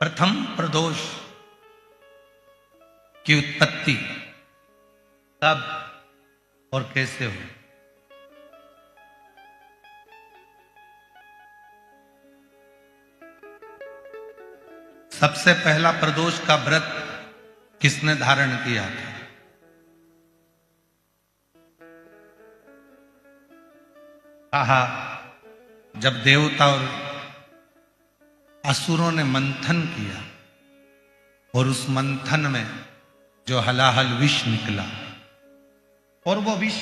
प्रथम प्रदोष की उत्पत्ति कब और कैसे हुई? सबसे पहला प्रदोष का व्रत किसने धारण किया था? कहा जब देवता और असुरों ने मंथन किया और उस मंथन में जो हलाहल विष निकला, और वो विष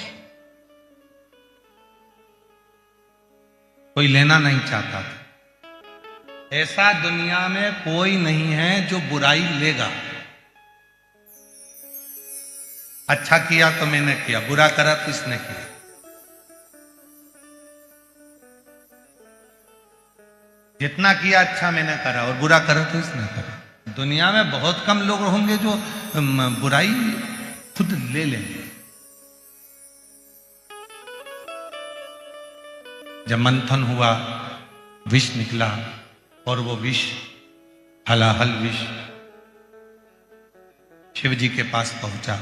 कोई लेना नहीं चाहता था। ऐसा दुनिया में कोई नहीं है जो बुराई लेगा। अच्छा किया तो मैंने किया, बुरा करा तो इसने किया। जितना किया अच्छा मैंने करा और बुरा करा तो इसने करा। दुनिया में बहुत कम लोग होंगे जो बुराई खुद ले लेंगे। जब मंथन हुआ, विष निकला और वो विष हलाहल विष शिव जी के पास पहुंचा।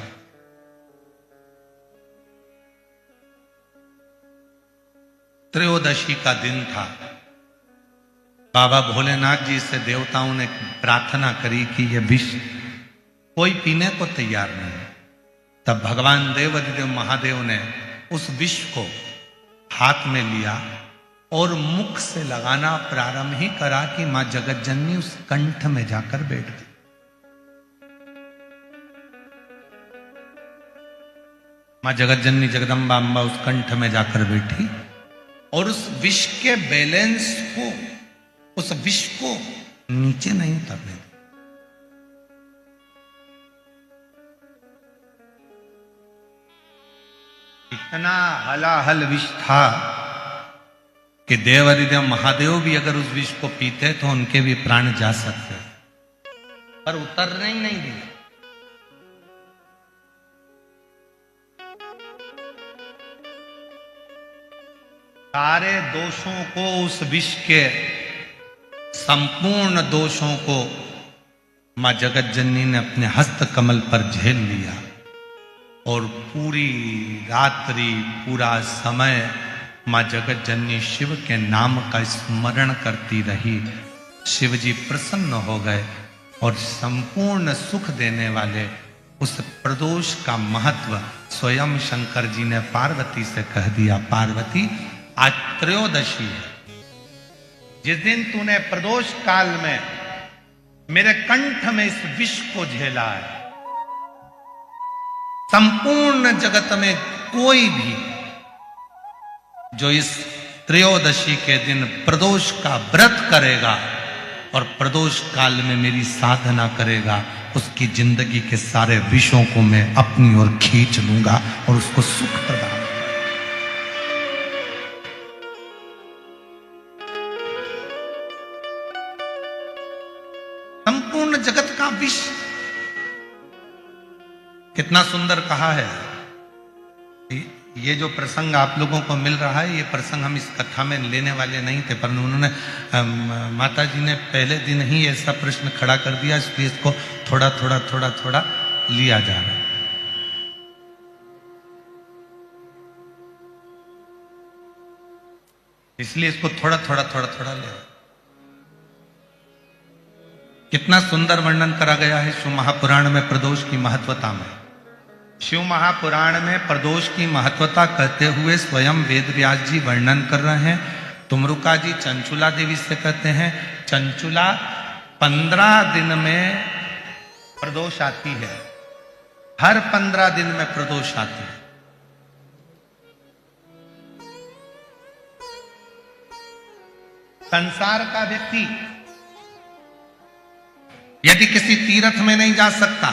त्रयोदशी का दिन था। बाबा भोलेनाथ जी से देवताओं ने प्रार्थना करी कि यह विष कोई पीने को तैयार नहीं। तब भगवान देवाधिदेव महादेव ने उस विष को हाथ में लिया और मुख से लगाना प्रारंभ ही करा कि मां जगतजननी उस कंठ में जाकर बैठ गई। मां जगतजननी जगदम्बा अम्बा उस कंठ में जाकर बैठी और उस विष के बैलेंस को, उस विष को नीचे नहीं उतरने दी। इतना हलाहल विष था कि देवाधिदेव महादेव भी अगर उस विष को पीते तो उनके भी प्राण जा सकते, पर उतरने ही नहीं दिया। सारे दोषों को, उस विष के संपूर्ण दोषों को मां जगतजननी ने अपने हस्त कमल पर झेल लिया और पूरी रात्रि, पूरा समय मां जगतजननी शिव के नाम का स्मरण करती रही। शिव जी प्रसन्न हो गए और संपूर्ण सुख देने वाले उस प्रदोष का महत्व स्वयं शंकर जी ने पार्वती से कह दिया। पार्वती, आज त्रयोदशी है। जिस दिन तूने प्रदोष काल में मेरे कंठ में इस विष को झेला है, संपूर्ण जगत में कोई भी जो इस त्रयोदशी के दिन प्रदोष का व्रत करेगा और प्रदोष काल में मेरी साधना करेगा, उसकी जिंदगी के सारे विषयों को मैं अपनी ओर खींच लूंगा और उसको सुख प्रदान। संपूर्ण जगत का विष, कितना सुंदर कहा है। ये जो प्रसंग आप लोगों को मिल रहा है, ये प्रसंग हम इस कथा में लेने वाले नहीं थे, पर उन्होंने माता जी ने पहले दिन ही ऐसा प्रश्न खड़ा कर दिया, इसलिए इसको थोड़ा थोड़ा थोड़ा थोड़ा लिया जा रहा है। इसलिए इसको थोड़ा थोड़ा थोड़ा थोड़ा ले। कितना सुंदर वर्णन करा गया है शिव महापुराण में प्रदोष की महत्वता में। शिव महापुराण में प्रदोष की महत्वता कहते हुए स्वयं वेदव्यास जी वर्णन कर रहे हैं। तुमरुका जी चंचुला देवी से कहते हैं, चंचुला 15 दिन में प्रदोष आती है, हर 15 दिन में प्रदोष आती है। संसार का व्यक्ति यदि किसी तीर्थ में नहीं जा सकता,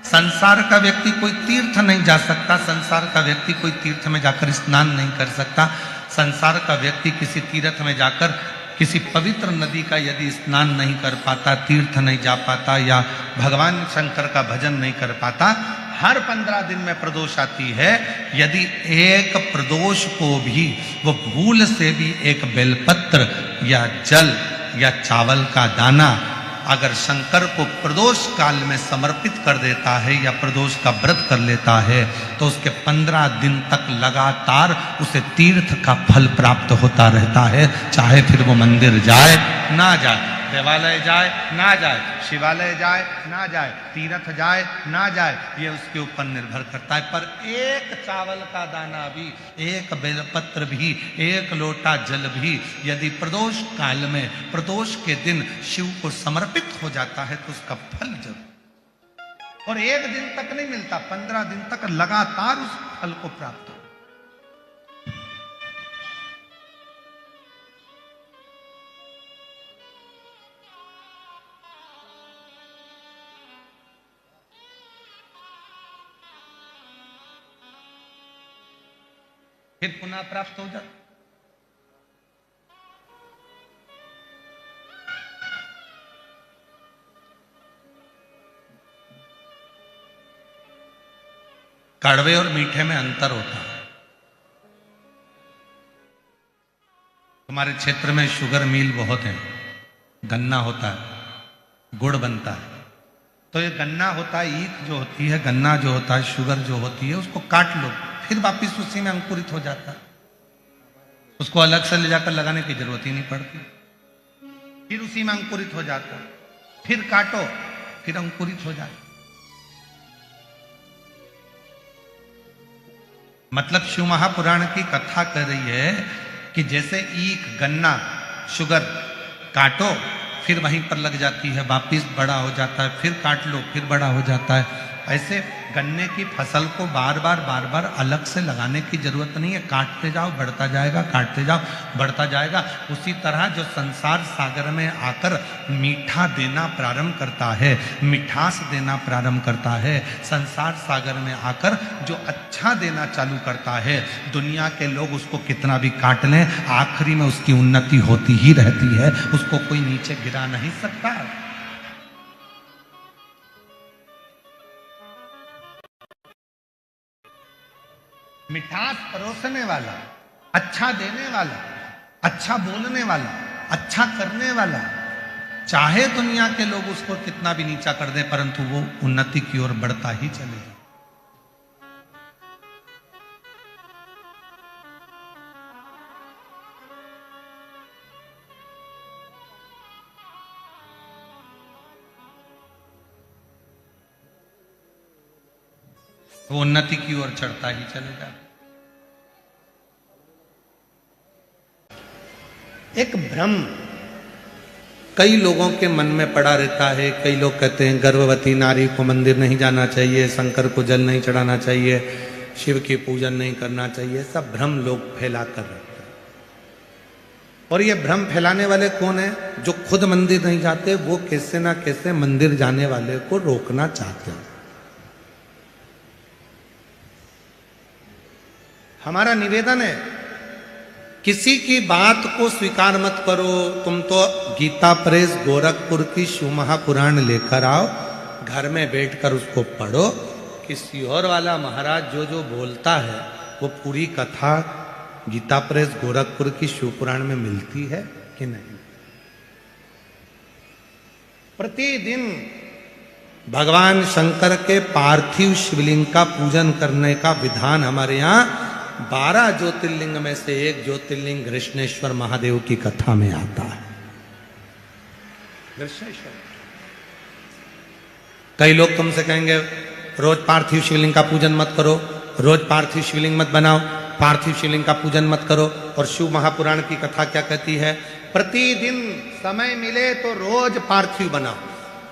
संसार का व्यक्ति कोई तीर्थ नहीं जा सकता, संसार का व्यक्ति कोई तीर्थ में जाकर स्नान नहीं कर सकता, संसार का व्यक्ति किसी तीर्थ में जाकर किसी पवित्र नदी का यदि स्नान नहीं कर पाता, तीर्थ नहीं जा पाता, या भगवान शंकर का भजन नहीं कर पाता, हर 15 दिन में प्रदोष आती है। यदि एक प्रदोष को भी वो भूल से भी एक बेलपत्र या जल या चावल का दाना अगर शंकर को प्रदोष काल में समर्पित कर देता है या प्रदोष का व्रत कर लेता है तो उसके 15 दिन तक लगातार उसे तीर्थ का फल प्राप्त होता रहता है, चाहे फिर वो मंदिर जाए ना जाए, देवालय जाए ना जाए, शिवालय जाए ना जाए, तीर्थ जाए ना जाए, ये उसके ऊपर निर्भर करता है। पर एक चावल का दाना भी, एक बेलपत्र भी, एक लोटा जल भी यदि प्रदोष काल में प्रदोष के दिन शिव को समर्पित हो जाता है तो उसका फल जरूर, और एक दिन तक नहीं मिलता, 15 दिन तक लगातार उस फल को प्राप्त हो। फिर पुनः प्राप्त हो जाता। कड़वे और मीठे में अंतर होता है। हमारे क्षेत्र में शुगर मिल बहुत है, गन्ना होता है, गुड़ बनता है। तो ये गन्ना होता है, ईख जो होती है, गन्ना जो होता है, शुगर जो होती है, उसको काट लो, फिर वापिस उसी में अंकुरित हो जाता है। उसको अलग से ले जाकर लगाने की जरूरत ही नहीं पड़ती, फिर उसी में अंकुरित हो जाता है। फिर काटो, फिर अंकुरित हो जाए। मतलब शिव महापुराण की कथा कर रही है कि जैसे ईख, गन्ना, शुगर काटो फिर वहीं पर लग जाती है, वापिस बड़ा हो जाता है, फिर काट लो फिर बड़ा हो जाता है। ऐसे गन्ने की फसल को बार बार अलग से लगाने की जरूरत नहीं है, काटते जाओ बढ़ता जाएगा, काटते जाओ बढ़ता जाएगा। उसी तरह जो संसार सागर में आकर मीठा देना प्रारंभ करता है, मिठास देना प्रारंभ करता है, संसार सागर में आकर जो अच्छा देना चालू करता है, दुनिया के लोग उसको कितना भी काट लें, आखिरी में उसकी उन्नति होती ही रहती है, उसको कोई नीचे गिरा नहीं सकता। मिठास परोसने वाला, अच्छा देने वाला, अच्छा बोलने वाला, अच्छा करने वाला, चाहे दुनिया के लोग उसको कितना भी नीचा कर दें, परंतु वो उन्नति की ओर बढ़ता ही चलेगा। वो उन्नति की ओर चढ़ता ही चलेगा। एक भ्रम कई लोगों के मन में पड़ा रहता है। कई लोग कहते हैं गर्भवती नारी को मंदिर नहीं जाना चाहिए, शंकर को जल नहीं चढ़ाना चाहिए, शिव की पूजन नहीं करना चाहिए। सब भ्रम लोग फैला कर रखते हैं। और ये भ्रम फैलाने वाले कौन है? जो खुद मंदिर नहीं जाते, वो कैसे ना कैसे मंदिर जाने वाले को रोकना चाहते हैं। हमारा निवेदन है, किसी की बात को स्वीकार मत करो। तुम तो गीता प्रेस गोरखपुर की शिव महापुराण लेकर आओ, घर में बैठकर उसको पढ़ो कि सीहोर वाला महाराज जो जो बोलता है वो पूरी कथा गीता प्रेस गोरखपुर की शिव पुराण में मिलती है कि नहीं। प्रतिदिन भगवान शंकर के पार्थिव शिवलिंग का पूजन करने का विधान हमारे यहाँ 12 ज्योतिर्लिंग में से एक ज्योतिर्लिंग कृष्णेश्वर महादेव की कथा में आता है। कृष्णेश्वर। कई लोग तुमसे कहेंगे रोज पार्थिव शिवलिंग का पूजन मत करो, रोज पार्थिव शिवलिंग मत बनाओ, पार्थिव शिवलिंग का पूजन मत करो। और शिव महापुराण की कथा क्या कहती है? प्रतिदिन समय मिले तो रोज पार्थिव बनाओ।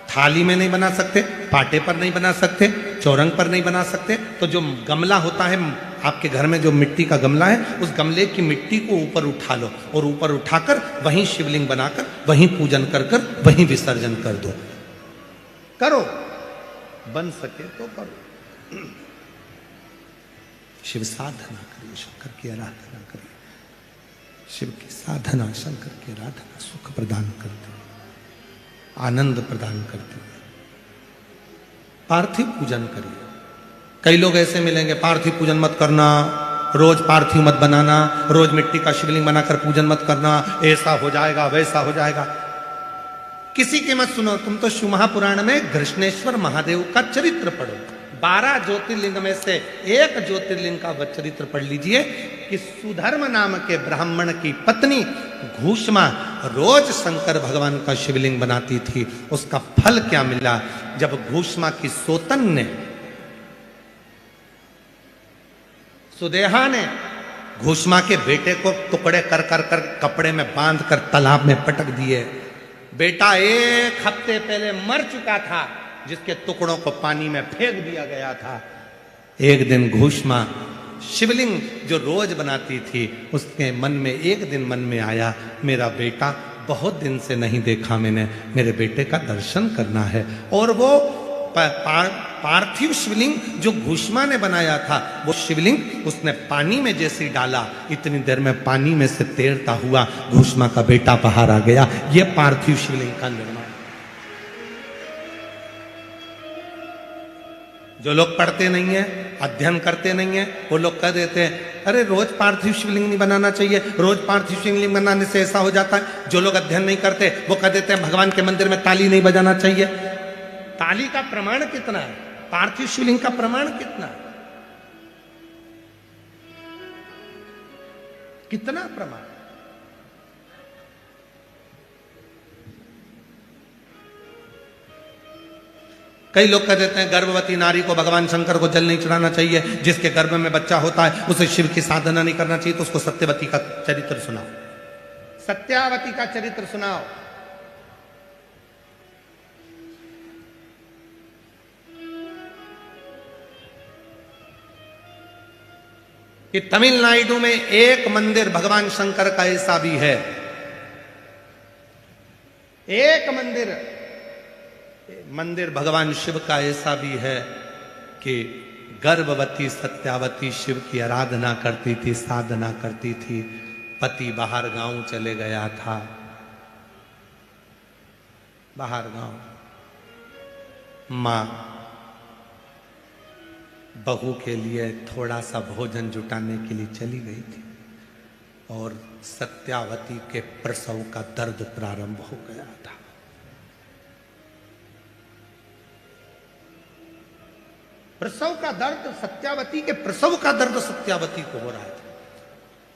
थाली में नहीं बना सकते, पाटे पर नहीं बना सकते, चौरंग पर नहीं बना सकते, तो जो गमला होता है आपके घर में, जो मिट्टी का गमला है, उस गमले की मिट्टी को ऊपर उठा लो और ऊपर उठाकर वहीं शिवलिंग बनाकर वहीं पूजन कर कर वहीं विसर्जन कर दो। करो, बन सके तो करो। शिव साधना करिए, शंकर की आराधना करिए। शिव की साधना, शंकर की आराधना सुख प्रदान करती है, आनंद प्रदान करती है। पार्थिव पूजन करिए। कई लोग ऐसे मिलेंगे, पार्थिव पूजन मत करना, रोज पार्थिव मत बनाना, रोज मिट्टी का शिवलिंग बनाकर पूजन मत करना, ऐसा हो जाएगा वैसा हो जाएगा। किसी की मत सुनो, तुम तो शिव महापुराण में घृष्णेश्वर महादेव का चरित्र पढ़ो। 12 ज्योतिर्लिंग में से एक ज्योतिर्लिंग का वह चरित्र पढ़ लीजिए कि सुधर्म नाम के ब्राह्मण की पत्नी घूष्मा रोज शंकर भगवान का शिवलिंग बनाती थी। उसका फल क्या मिला? जब घूष्मा की सोतन ने, सुदेहा ने घूष्मा के बेटे को टुकड़े कर कर कर कपड़े में बांध कर तालाब में पटक दिए। बेटा 1 हफ्ते पहले मर चुका था, जिसके टुकड़ों को पानी में फेंक दिया गया था। एक दिन घूष्मा शिवलिंग जो रोज बनाती थी, उसके मन में एक दिन मन में आया, मेरा बेटा बहुत दिन से नहीं देखा मैंने, मेरे बेटे का दर्शन करना है। और वो पार्थिव शिवलिंग जो घूष्मा ने बनाया था, वो शिवलिंग उसने पानी में जैसे डाला, इतनी देर में पानी में से तैरता हुआ घूष्मा का बेटा बाहर आ गया। ये पार्थिव शिवलिंग का निर्माण। जो लोग पढ़ते नहीं है, अध्ययन करते नहीं है, वो लोग कह देते हैं अरे रोज पार्थिव शिवलिंग नहीं बनाना चाहिए, रोज पार्थिव शिवलिंग बनाने से ऐसा हो जाता है। जो लोग अध्ययन नहीं करते वो कह देते हैं भगवान के मंदिर में ताली नहीं बजाना चाहिए। ताली का प्रमाण कितना है? पार्थिव शिवलिंग का प्रमाण कितना है? कितना प्रमाण? कई लोग कह देते हैं गर्भवती नारी को भगवान शंकर को जल नहीं चढ़ाना चाहिए, जिसके गर्भ में बच्चा होता है उसे शिव की साधना नहीं करना चाहिए। तो उसको सत्यवती का चरित्र सुनाओ, सत्यावती का चरित्र सुनाओ। कि तमिलनाडु में एक मंदिर भगवान शंकर का ऐसा भी है, एक मंदिर भगवान शिव का ऐसा भी है कि गर्भवती सत्यावती शिव की आराधना करती थी, साधना करती थी। पति बाहर गांव चले गया था, बाहर गांव, मां बहू के लिए थोड़ा सा भोजन जुटाने के लिए चली गई थी और सत्यावती के प्रसव का दर्द प्रारंभ हो गया था। प्रसव का दर्द, सत्यावती के प्रसव का दर्द सत्यावती को हो रहा था।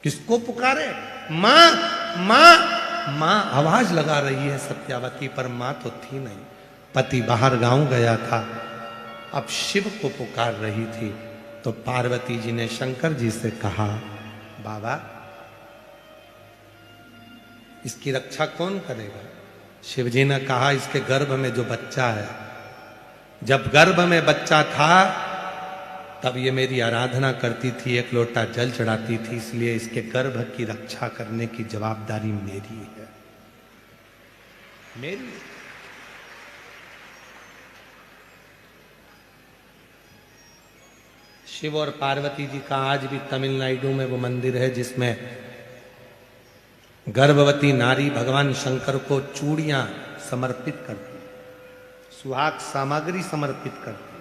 किसको पुकारे? मां मां मां आवाज लगा रही है सत्यावती, पर मां तो थी नहीं। पति बाहर गांव गया था, अब शिव को पुकार रही थी। तो पार्वती जी ने शंकर जी से कहा, बाबा इसकी रक्षा कौन करेगा? शिव जी ने कहा, इसके गर्भ में जो बच्चा है, जब गर्भ में बच्चा था तब ये मेरी आराधना करती थी, 1 लोटा जल चढ़ाती थी, इसलिए इसके गर्भ की रक्षा करने की जवाबदारी मेरी है, मेरी। शिव और पार्वती जी का आज भी तमिलनाडु में वो मंदिर है जिसमें गर्भवती नारी भगवान शंकर को चूड़ियां समर्पित करती, सुहाग सामग्री समर्पित करती।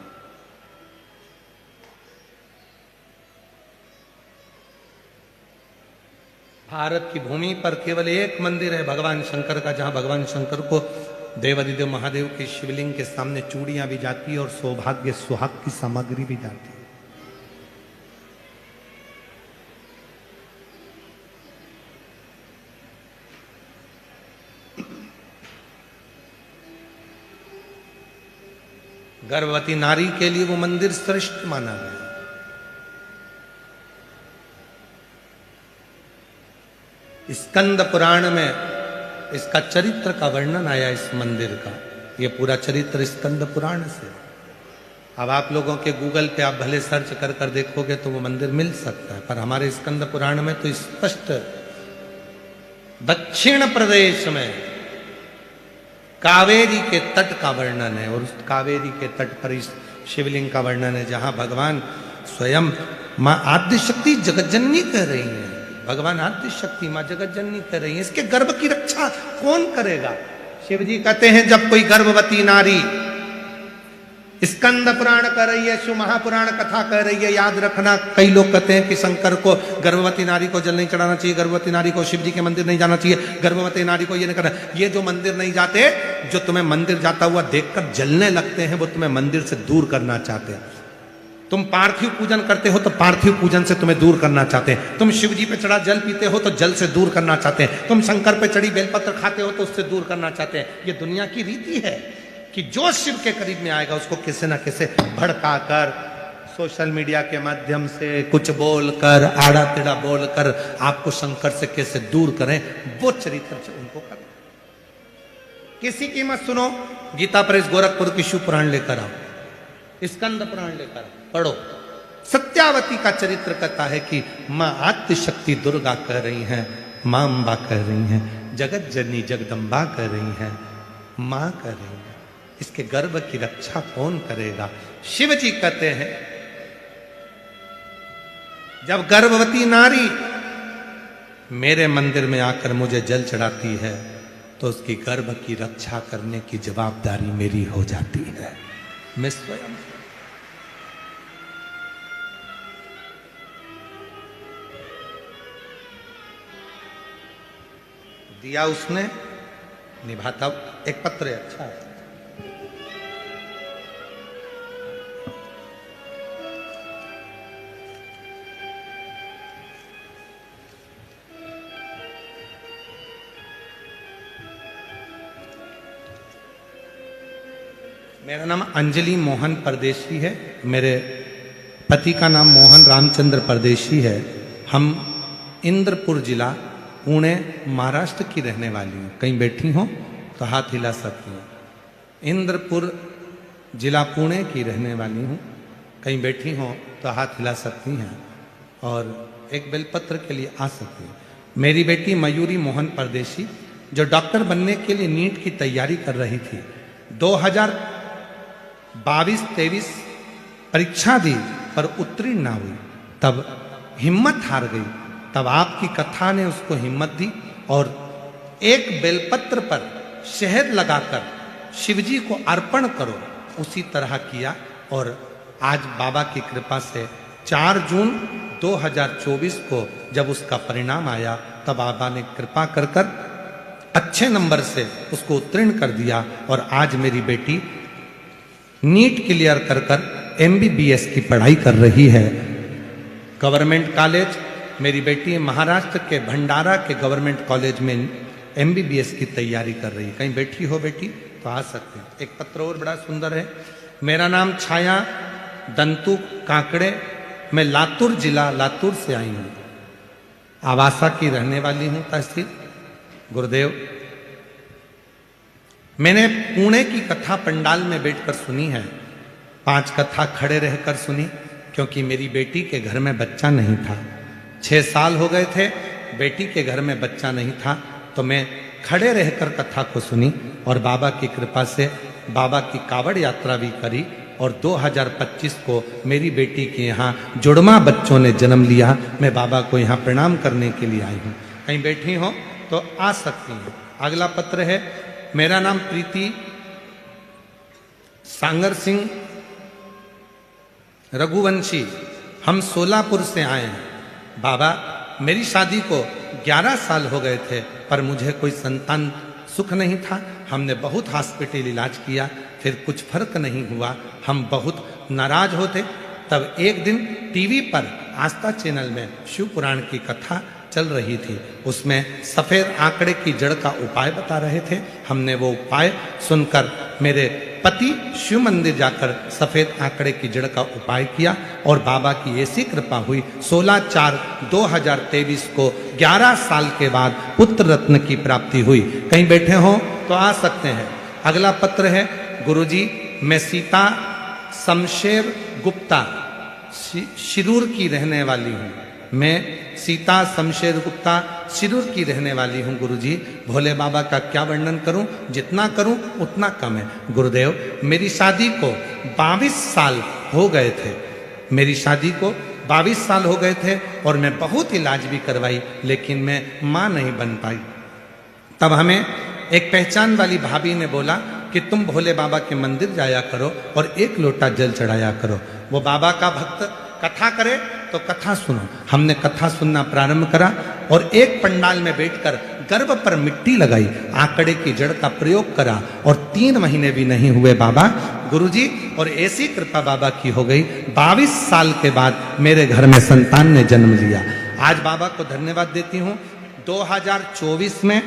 भारत की भूमि पर केवल एक मंदिर है भगवान शंकर का, जहां भगवान शंकर को देवादिदेव महादेव के शिवलिंग के सामने चूड़ियां भी जाती है और सौभाग्य सुहाग की सामग्री भी जाती है। गर्भवती नारी के लिए वो मंदिर श्रेष्ठ माना गया। स्कंद पुराण में इसका चरित्र का वर्णन आया, इस मंदिर का। ये पूरा चरित्र स्कंद पुराण से। अब आप लोगों के गूगल पे आप भले सर्च कर कर देखोगे तो वो मंदिर मिल सकता है, पर हमारे स्कंद पुराण में तो स्पष्ट दक्षिण प्रदेश में कावेरी के तट का वर्णन है, और उस कावेरी के तट पर इस शिवलिंग का वर्णन है, जहां भगवान स्वयं मां आद्य शक्ति जगतजननी कह रही हैं। भगवान आद्य शक्ति मां जगतजननी कह रही हैं, इसके गर्भ की रक्षा कौन करेगा? शिव जी कहते हैं, जब कोई गर्भवती नारी स्कंद पुराण कर रही है, शिव महापुराण कथा कह रही है। याद रखना, कई लोग कहते हैं कि शंकर को गर्भवती नारी को जल नहीं चढ़ाना चाहिए, गर्भवती नारी को शिव जी के मंदिर नहीं जाना चाहिए, गर्भवती नारी को ये नहीं करना। ये जो मंदिर नहीं जाते, जो तुम्हें मंदिर जाता हुआ देखकर जलने लगते हैं, वो तुम्हें मंदिर से दूर करना चाहते हैं। तुम पार्थिव पूजन करते हो तो पार्थिव पूजन से तुम्हें दूर करना चाहते हैं। तुम शिव जी पे चढ़ा जल पीते हो तो जल से दूर करना चाहते हैं। तुम शंकर पे चढ़ी बेलपत्र खाते हो तो उससे दूर करना चाहते हैं। ये दुनिया की रीति है कि जो शिव के करीब में आएगा उसको किसी ना किसी भड़का कर, सोशल मीडिया के माध्यम से कुछ बोलकर, आड़ा टेढ़ा बोलकर आपको शंकर से कैसे दूर करें, वो चरित्र से उनको करें। किसी की मत सुनो। गीता प्रेस गोरखपुर की शिव पुराण लेकर आओ, स्कंद पुराण लेकर आओ, पढ़ो। सत्यावती का चरित्र कहता है कि मां आद्य शक्ति दुर्गा कह रही हैं, मां अम्बा कह रही हैं, जगत जननी जगदम्बा कह रही हैं, मां कह रही हैं। इसके गर्भ की रक्षा कौन करेगा? शिव जी कहते हैं, जब गर्भवती नारी मेरे मंदिर में आकर मुझे जल चढ़ाती है तो उसकी गर्भ की रक्षा करने की जवाबदारी मेरी हो जाती है। मैं स्वयं दिया उसने, निभाता। एक पत्र है, अच्छा है। मेरा नाम अंजलि मोहन परदेशी है। मेरे पति का नाम मोहन रामचंद्र परदेशी है। हम इंद्रपुर जिला पुणे महाराष्ट्र की रहने वाली हूँ। कहीं बैठी हो तो हाथ हिला सकती हूँ। इंद्रपुर जिला पुणे की रहने वाली हूँ। कहीं बैठी हो तो हाथ हिला सकती हैं और एक बेलपत्र के लिए आ सकती हैं। मेरी बेटी मयूरी मोहन परदेशी जो डॉक्टर बनने के लिए नीट की तैयारी कर रही थी, 2022-23 परीक्षा दी पर उत्तीर्ण ना हुई, तब हिम्मत हार गई। तब आपकी कथा ने उसको हिम्मत दी और एक बेलपत्र पर शहद लगाकर शिवजी को अर्पण करो, उसी तरह किया। और आज बाबा की कृपा से 4 जून 2024 को जब उसका परिणाम आया, तब बाबा ने कृपा कर कर अच्छे नंबर से उसको उत्तीर्ण कर दिया। और आज मेरी बेटी नीट क्लियर कर कर MBBS की पढ़ाई कर रही है। गवर्नमेंट कॉलेज, मेरी बेटी महाराष्ट्र के भंडारा के गवर्नमेंट कॉलेज में MBBS की तैयारी कर रही है। कहीं बैठी हो बेटी तो आ सकते हैं। एक पत्र और बड़ा सुंदर है। मेरा नाम छाया दंतु काकड़े, मैं लातूर जिला लातूर से आई हूँ। आवासा की रहने वाली हूँ, तहसील गुरुदेव। मैंने पुणे की कथा पंडाल में बैठकर सुनी है। 5 कथा खड़े रहकर सुनी, क्योंकि मेरी बेटी के घर में बच्चा नहीं था। 6 साल हो गए थे, बेटी के घर में बच्चा नहीं था, तो मैं खड़े रहकर कथा को सुनी और बाबा की कृपा से बाबा की कावड़ यात्रा भी करी। और 2025 को मेरी बेटी के यहाँ जुड़वा बच्चों ने जन्म लिया। मैं बाबा को यहाँ प्रणाम करने के लिए आई हूँ। कहीं बैठी हो तो आ सकती हैं। अगला पत्र है। मेरा नाम प्रीति सांगर सिंह रघुवंशी, हम सोलापुर से आए हैं। बाबा, मेरी शादी को 11 साल हो गए थे, पर मुझे कोई संतान सुख नहीं था। हमने बहुत हॉस्पिटल इलाज किया, फिर कुछ फर्क नहीं हुआ। हम बहुत नाराज होते। तब एक दिन टीवी पर आस्था चैनल में शिव पुराण की कथा चल रही थी। उसमें सफेद आंकड़े की जड़ का उपाय बता रहे थे। हमने वो उपाय सुनकर मेरे पति शिव मंदिर जाकर सफेद आंकड़े की जड़ का उपाय किया और बाबा की ऐसी कृपा हुई। 16/4/2023 को 11 साल के बाद पुत्र रत्न की प्राप्ति हुई। कहीं बैठे हो तो आ सकते हैं। अगला पत्र है। गुरुजी, मैं सीता शमशेर गुप्ता शिरूर की रहने वाली हूँ। मैं सीता शमशेर गुप्ता शिरूर की रहने वाली हूँ। गुरुजी, भोले बाबा का क्या वर्णन करूं? जितना करूं उतना कम है। गुरुदेव, मेरी शादी को 22 साल हो गए थे। मेरी शादी को 22 साल हो गए थे और मैं बहुत इलाज भी करवाई, लेकिन मैं माँ नहीं बन पाई। तब हमें एक पहचान वाली भाभी ने बोला कि तुम भोले बाबा के मंदिर जाया करो और एक लोटा जल चढ़ाया करो। वो बाबा का भक्त कथा करे तो कथा सुनो। हमने कथा सुनना प्रारंभ करा और एक पंडाल में बैठकर गर्भ पर मिट्टी लगाई, आंकड़े की जड़ का प्रयोग करा और 3 महीने भी नहीं हुए बाबा गुरुजी, और ऐसी कृपा बाबा की हो गई। 22 साल के बाद मेरे घर में संतान ने जन्म लिया। आज बाबा को धन्यवाद देती हूँ। 2024 में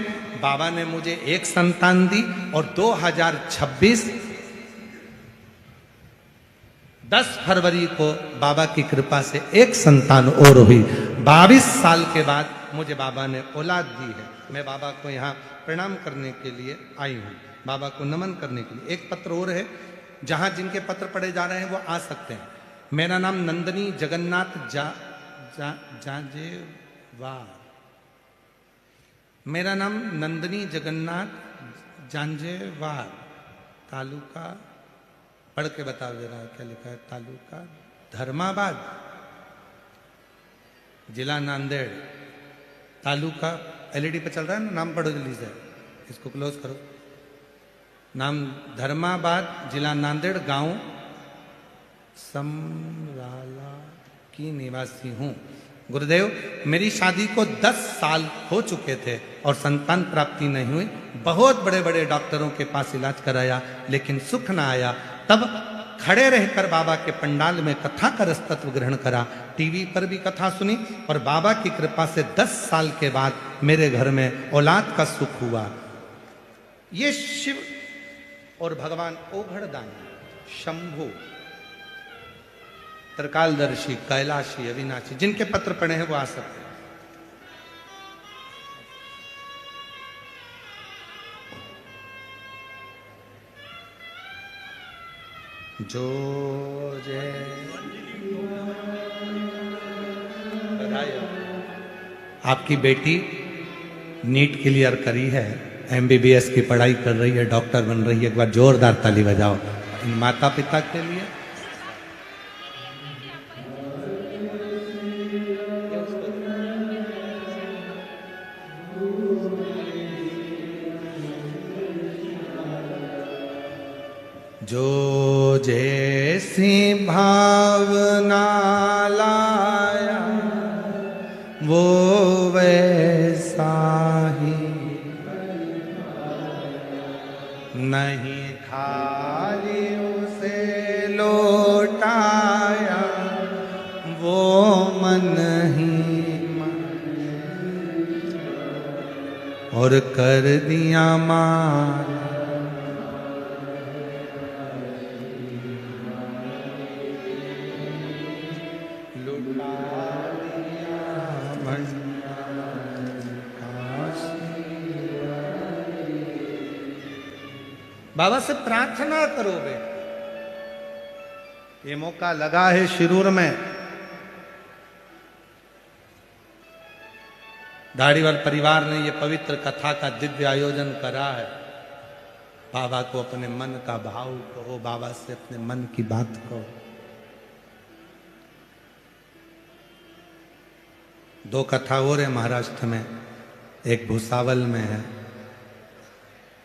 बाबा ने मुझे एक संतान दी और 2026 10 फरवरी को बाबा की कृपा से एक संतान और हुई। 22 साल के बाद मुझे बाबा ने औलाद दी है। मैं बाबा को यहाँ प्रणाम करने के लिए आई हूँ, बाबा को नमन करने के लिए। एक पत्र और है, जहाँ जिनके पत्र पढ़े जा रहे हैं वो आ सकते हैं। मेरा नाम नंदनी जगन्नाथ जांजेवार। मेरा नाम नंदनी जगन्नाथ जांजेवार, तालुका, पढ़ के बताओ जरा क्या लिखा है। तालुका धर्माबाद, जिला नांदेड़, तालुका, एलईडी पे चल रहा है ना, नाम पढ़ो जल्दी से, इसको क्लोज करो। नाम धर्माबाद, जिला नांदेड़, गांव समराला की निवासी हूँ। गुरुदेव, मेरी शादी को 10 साल हो चुके थे और संतान प्राप्ति नहीं हुई। बहुत बड़े बड़े डॉक्टरों के पास इलाज कराया लेकिन सुख ना आया। तब खड़े रहकर बाबा के पंडाल में कथा का रस तत्व ग्रहण करा, टीवी पर भी कथा सुनी और बाबा की कृपा से 10 साल के बाद मेरे घर में औलाद का सुख हुआ। ये शिव और भगवान ओघड़दानी, शंभु, त्रिकालदर्शी, कैलाशी, अविनाशी, जिनके पत्र पढ़े हैं वो आ सकते हैं। जो जय बधाई। आपकी बेटी नीट क्लियर करी है, MBBS की पढ़ाई कर रही है, डॉक्टर बन रही है। एक बार जोरदार ताली बजाओ इन माता पिता के लिए। जो जैसी भावना लाया वो वैसा ही, नहीं खाली उसे लौटाया वो मन ही मन, और कर दिया मान बाबा से प्रार्थना करो बेटा। ये मौका लगा है शिरूर में, धारीवाल परिवार ने ये पवित्र कथा का दिव्य आयोजन करा है। बाबा को अपने मन का भाव कहो, बाबा से अपने मन की बात कहो। 2 कथा और है महाराष्ट्र में, एक भुसावल में है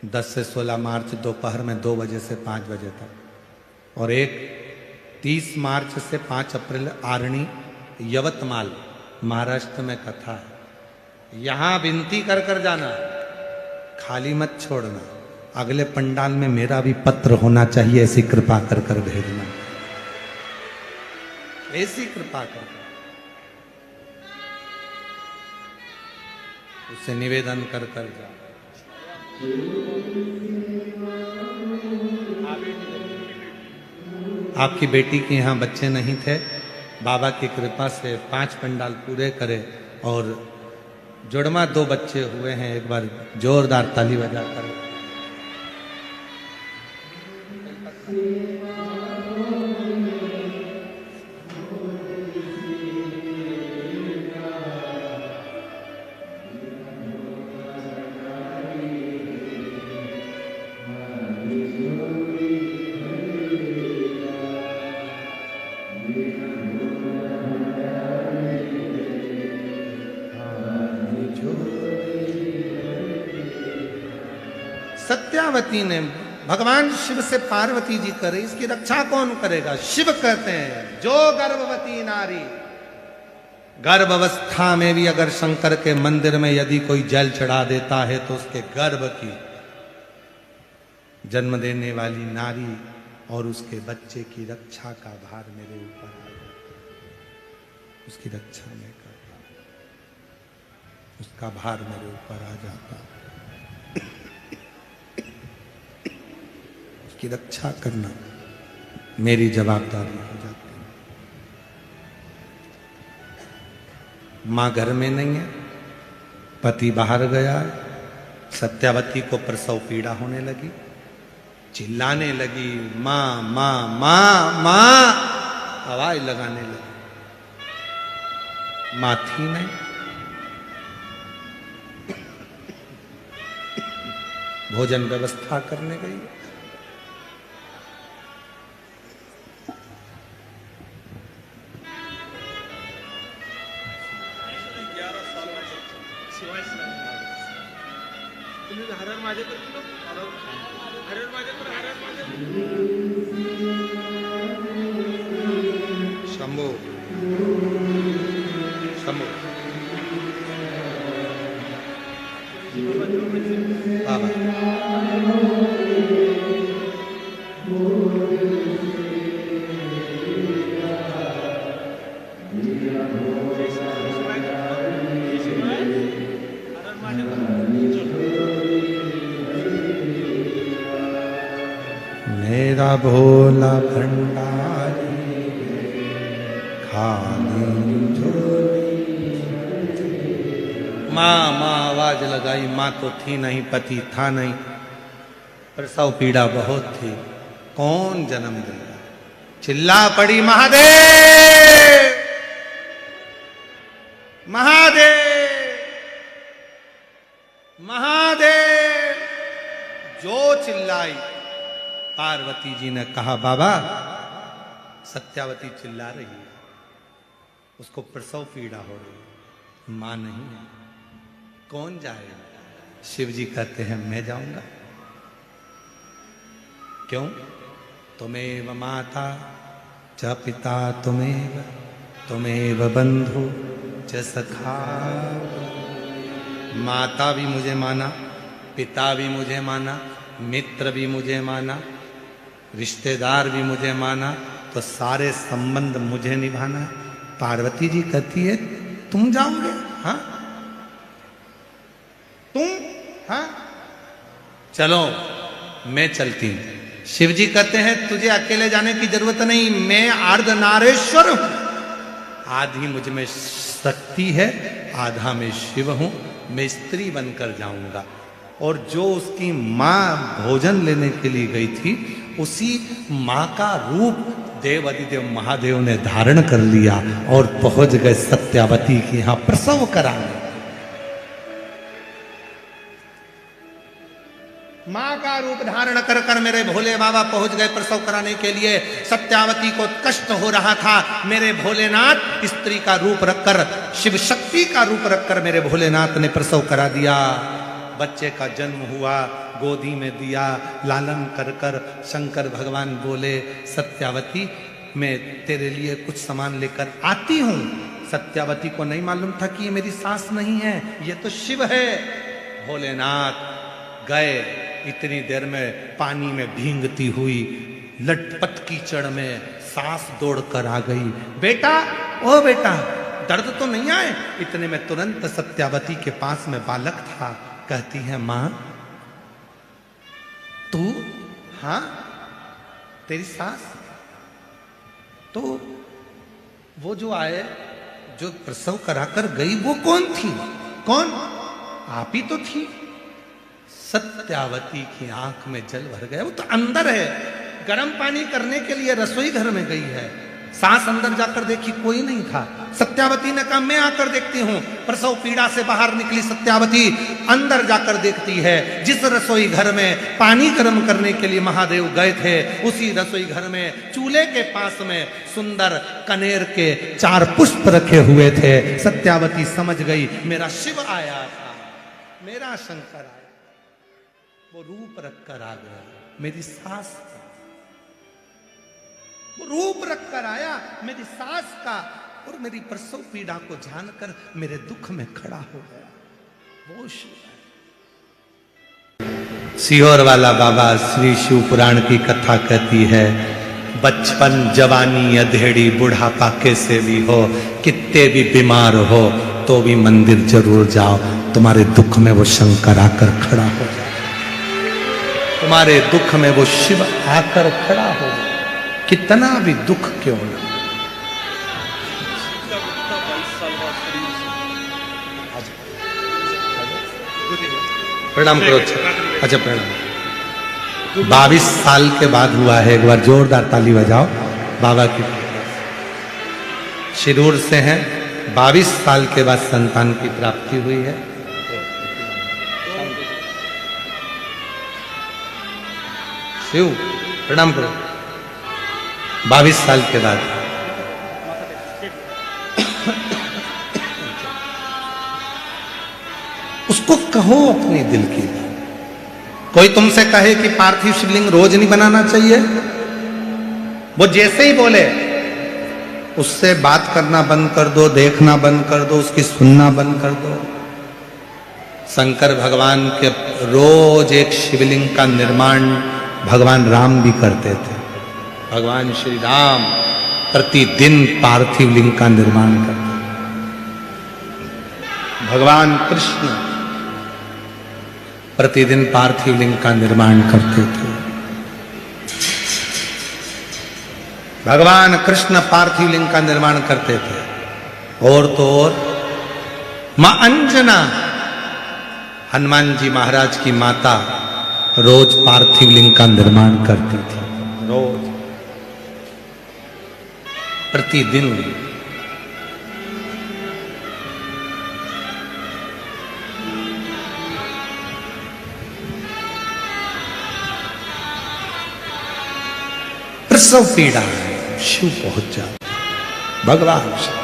10 से 16 मार्च दोपहर में 2 बजे से 5 बजे तक, और एक 30 मार्च से 5 अप्रैल आरणी यवतमाल महाराष्ट्र में कथा है। यहाँ विनती कर कर जाना, खाली मत छोड़ना। अगले पंडाल में मेरा भी पत्र होना चाहिए, ऐसी कृपा कर कर भेजना, ऐसी कृपा कर उससे निवेदन कर कर जा। आपकी बेटी के यहाँ बच्चे नहीं थे, बाबा की कृपा से 5 पंडाल पूरे करे और जुड़वा 2 बच्चे हुए हैं। एक बार जोरदार ताली बजा कर। सत्यावती ने भगवान शिव से पार्वती जी करे, इसकी रक्षा कौन करेगा? शिव कहते हैं जो गर्भवती नारी, गर्भावस्था में भी अगर शंकर के मंदिर में यदि कोई जल चढ़ा देता है तो उसके गर्भ की जन्म देने वाली नारी और उसके बच्चे की रक्षा का भार मेरे ऊपर आ जाता है। उसकी रक्षा में करता, उसका भार मेरे ऊपर आ जाता, उसकी रक्षा करना मेरी जवाबदारी हो जाती है। मां घर में नहीं है, पति बाहर गया, सत्यावती को प्रसव पीड़ा होने लगी, चिल्लाने लगी, मां मां मां मां, आवाज लगाने लगी। मां थी नहीं, भोजन व्यवस्था करने गई। शंभो शंभो बाबा मेरा भोला भंडारी खाली झोली। माँ माँ आवाज लगाई, माँ तो थी नहीं, पति था नहीं, प्रसव पीड़ा बहुत थी, कौन जन्म देगा? चिल्ला पड़ी, महादेव महादेव महादेव। जो चिल्लाई, पार्वती जी ने कहा बाबा सत्यावती चिल्ला रही है, उसको प्रसव पीड़ा हो रही है, मां नहीं है, कौन जाएगा? शिव जी कहते हैं मैं जाऊंगा। क्यों? तुमेव माता च पिता तुमेव, तुमेव बंधु च सखा। माता भी मुझे माना, पिता भी मुझे माना, मित्र भी मुझे माना, रिश्तेदार भी मुझे माना, तो सारे संबंध मुझे निभाना। पार्वती जी कहती है तुम जाओगे? हाँ तुम? हाँ चलो मैं चलती हूं। शिव जी कहते हैं तुझे अकेले जाने की जरूरत नहीं, मैं अर्धनारेश्वर हूं, आधी मुझ में शक्ति है, आधा में शिव हूं, मैं स्त्री बनकर जाऊंगा। और जो उसकी मां भोजन लेने के लिए गई थी, उसी मां का रूप देव अधिदेव महादेव ने धारण कर लिया और पहुंच गए सत्यावती के यहां प्रसव कराने। मां का रूप धारण कर कर मेरे भोले बाबा पहुंच गए प्रसव कराने के लिए। सत्यावती को कष्ट हो रहा था, मेरे भोलेनाथ स्त्री का रूप रखकर, शिव शक्ति का रूप रखकर मेरे भोलेनाथ ने प्रसव करा दिया। बच्चे का जन्म हुआ, गोदी में दिया, लालन कर कर शंकर भगवान बोले सत्यावती मैं तेरे लिए कुछ सामान लेकर आती हूं। सत्यावती को नहीं मालूम था कि ये मेरी सास नहीं है, ये तो शिव है। भोलेनाथ गए, इतनी देर में पानी में भींगती हुई लटपट कीचड़ में सास दौड़ कर आ गई। बेटा, ओ बेटा, दर्द तो नहीं आए? इतने में तुरंत सत्यावती के पास में बालक था। कहती है मां तू? हाँ तेरी सास? तो वो जो आए, जो प्रसव कराकर गई, वो कौन थी? कौन? आप ही तो थी। सत्यावती की आंख में जल भर गया। वो तो अंदर है, गर्म पानी करने के लिए रसोई घर में गई है। सास अंदर जाकर देखी, कोई नहीं था। सत्यावती ने कहा मैं आकर देखती हूं। प्रसव पीड़ा से बाहर निकली सत्यावती, अंदर जाकर देखती है जिस रसोई घर में पानी गर्म करने के लिए महादेव गए थे, उसी रसोई घर में चूल्हे के पास में सुंदर कनेर के 4 पुष्प रखे हुए थे। सत्यावती समझ गई मेरा शिव आया था, मेरा शंकर आया, वो रूप रखकर आ गया। मेरी सास का। वो रूप रखकर आया मेरी सास का, और मेरी प्रसव पीड़ा को जानकर मेरे दुख में खड़ा हो गया। वो शिव सीहोर वाला बाबा श्री शिव पुराण की कथा कहती है, बचपन जवानी अधेड़ी बुढ़ापा कैसे भी हो, कितने भी बीमार हो तो भी मंदिर जरूर जाओ, तुम्हारे दुख में वो शंकर आकर खड़ा हो जाए, तुम्हारे दुख में वो शिव आकर खड़ा हो जाए, कितना भी दुख क्यों ना। प्रणाम करो। अच्छा प्रणाम। 22 साल के बाद हुआ है, एक बार जोरदार ताली बजाओ बाबा की। शिरूर से हैं, 22 साल के बाद संतान की प्राप्ति हुई है। शिव प्रणाम करो। 22 साल के बाद उसको कहो अपनी दिल की। कोई तुमसे कहे कि पार्थिव शिवलिंग रोज नहीं बनाना चाहिए, वो जैसे ही बोले उससे बात करना बंद कर दो, देखना बंद कर दो, उसकी सुनना बंद कर दो। शंकर भगवान के रोज एक शिवलिंग का निर्माण भगवान राम भी करते थे। भगवान श्री राम प्रतिदिन पार्थिव लिंग का निर्माण करते थे। भगवान कृष्ण प्रतिदिन पार्थिव लिंग का निर्माण करते थे। भगवान कृष्ण पार्थिव लिंग का निर्माण करते थे। और तो और मां अंजना हनुमान जी महाराज की माता रोज पार्थिव लिंग का निर्माण करती थी, रोज प्रतिदिन। प्रसव पीड़ा है, शिव पहुंच जाता, भगवान शिव।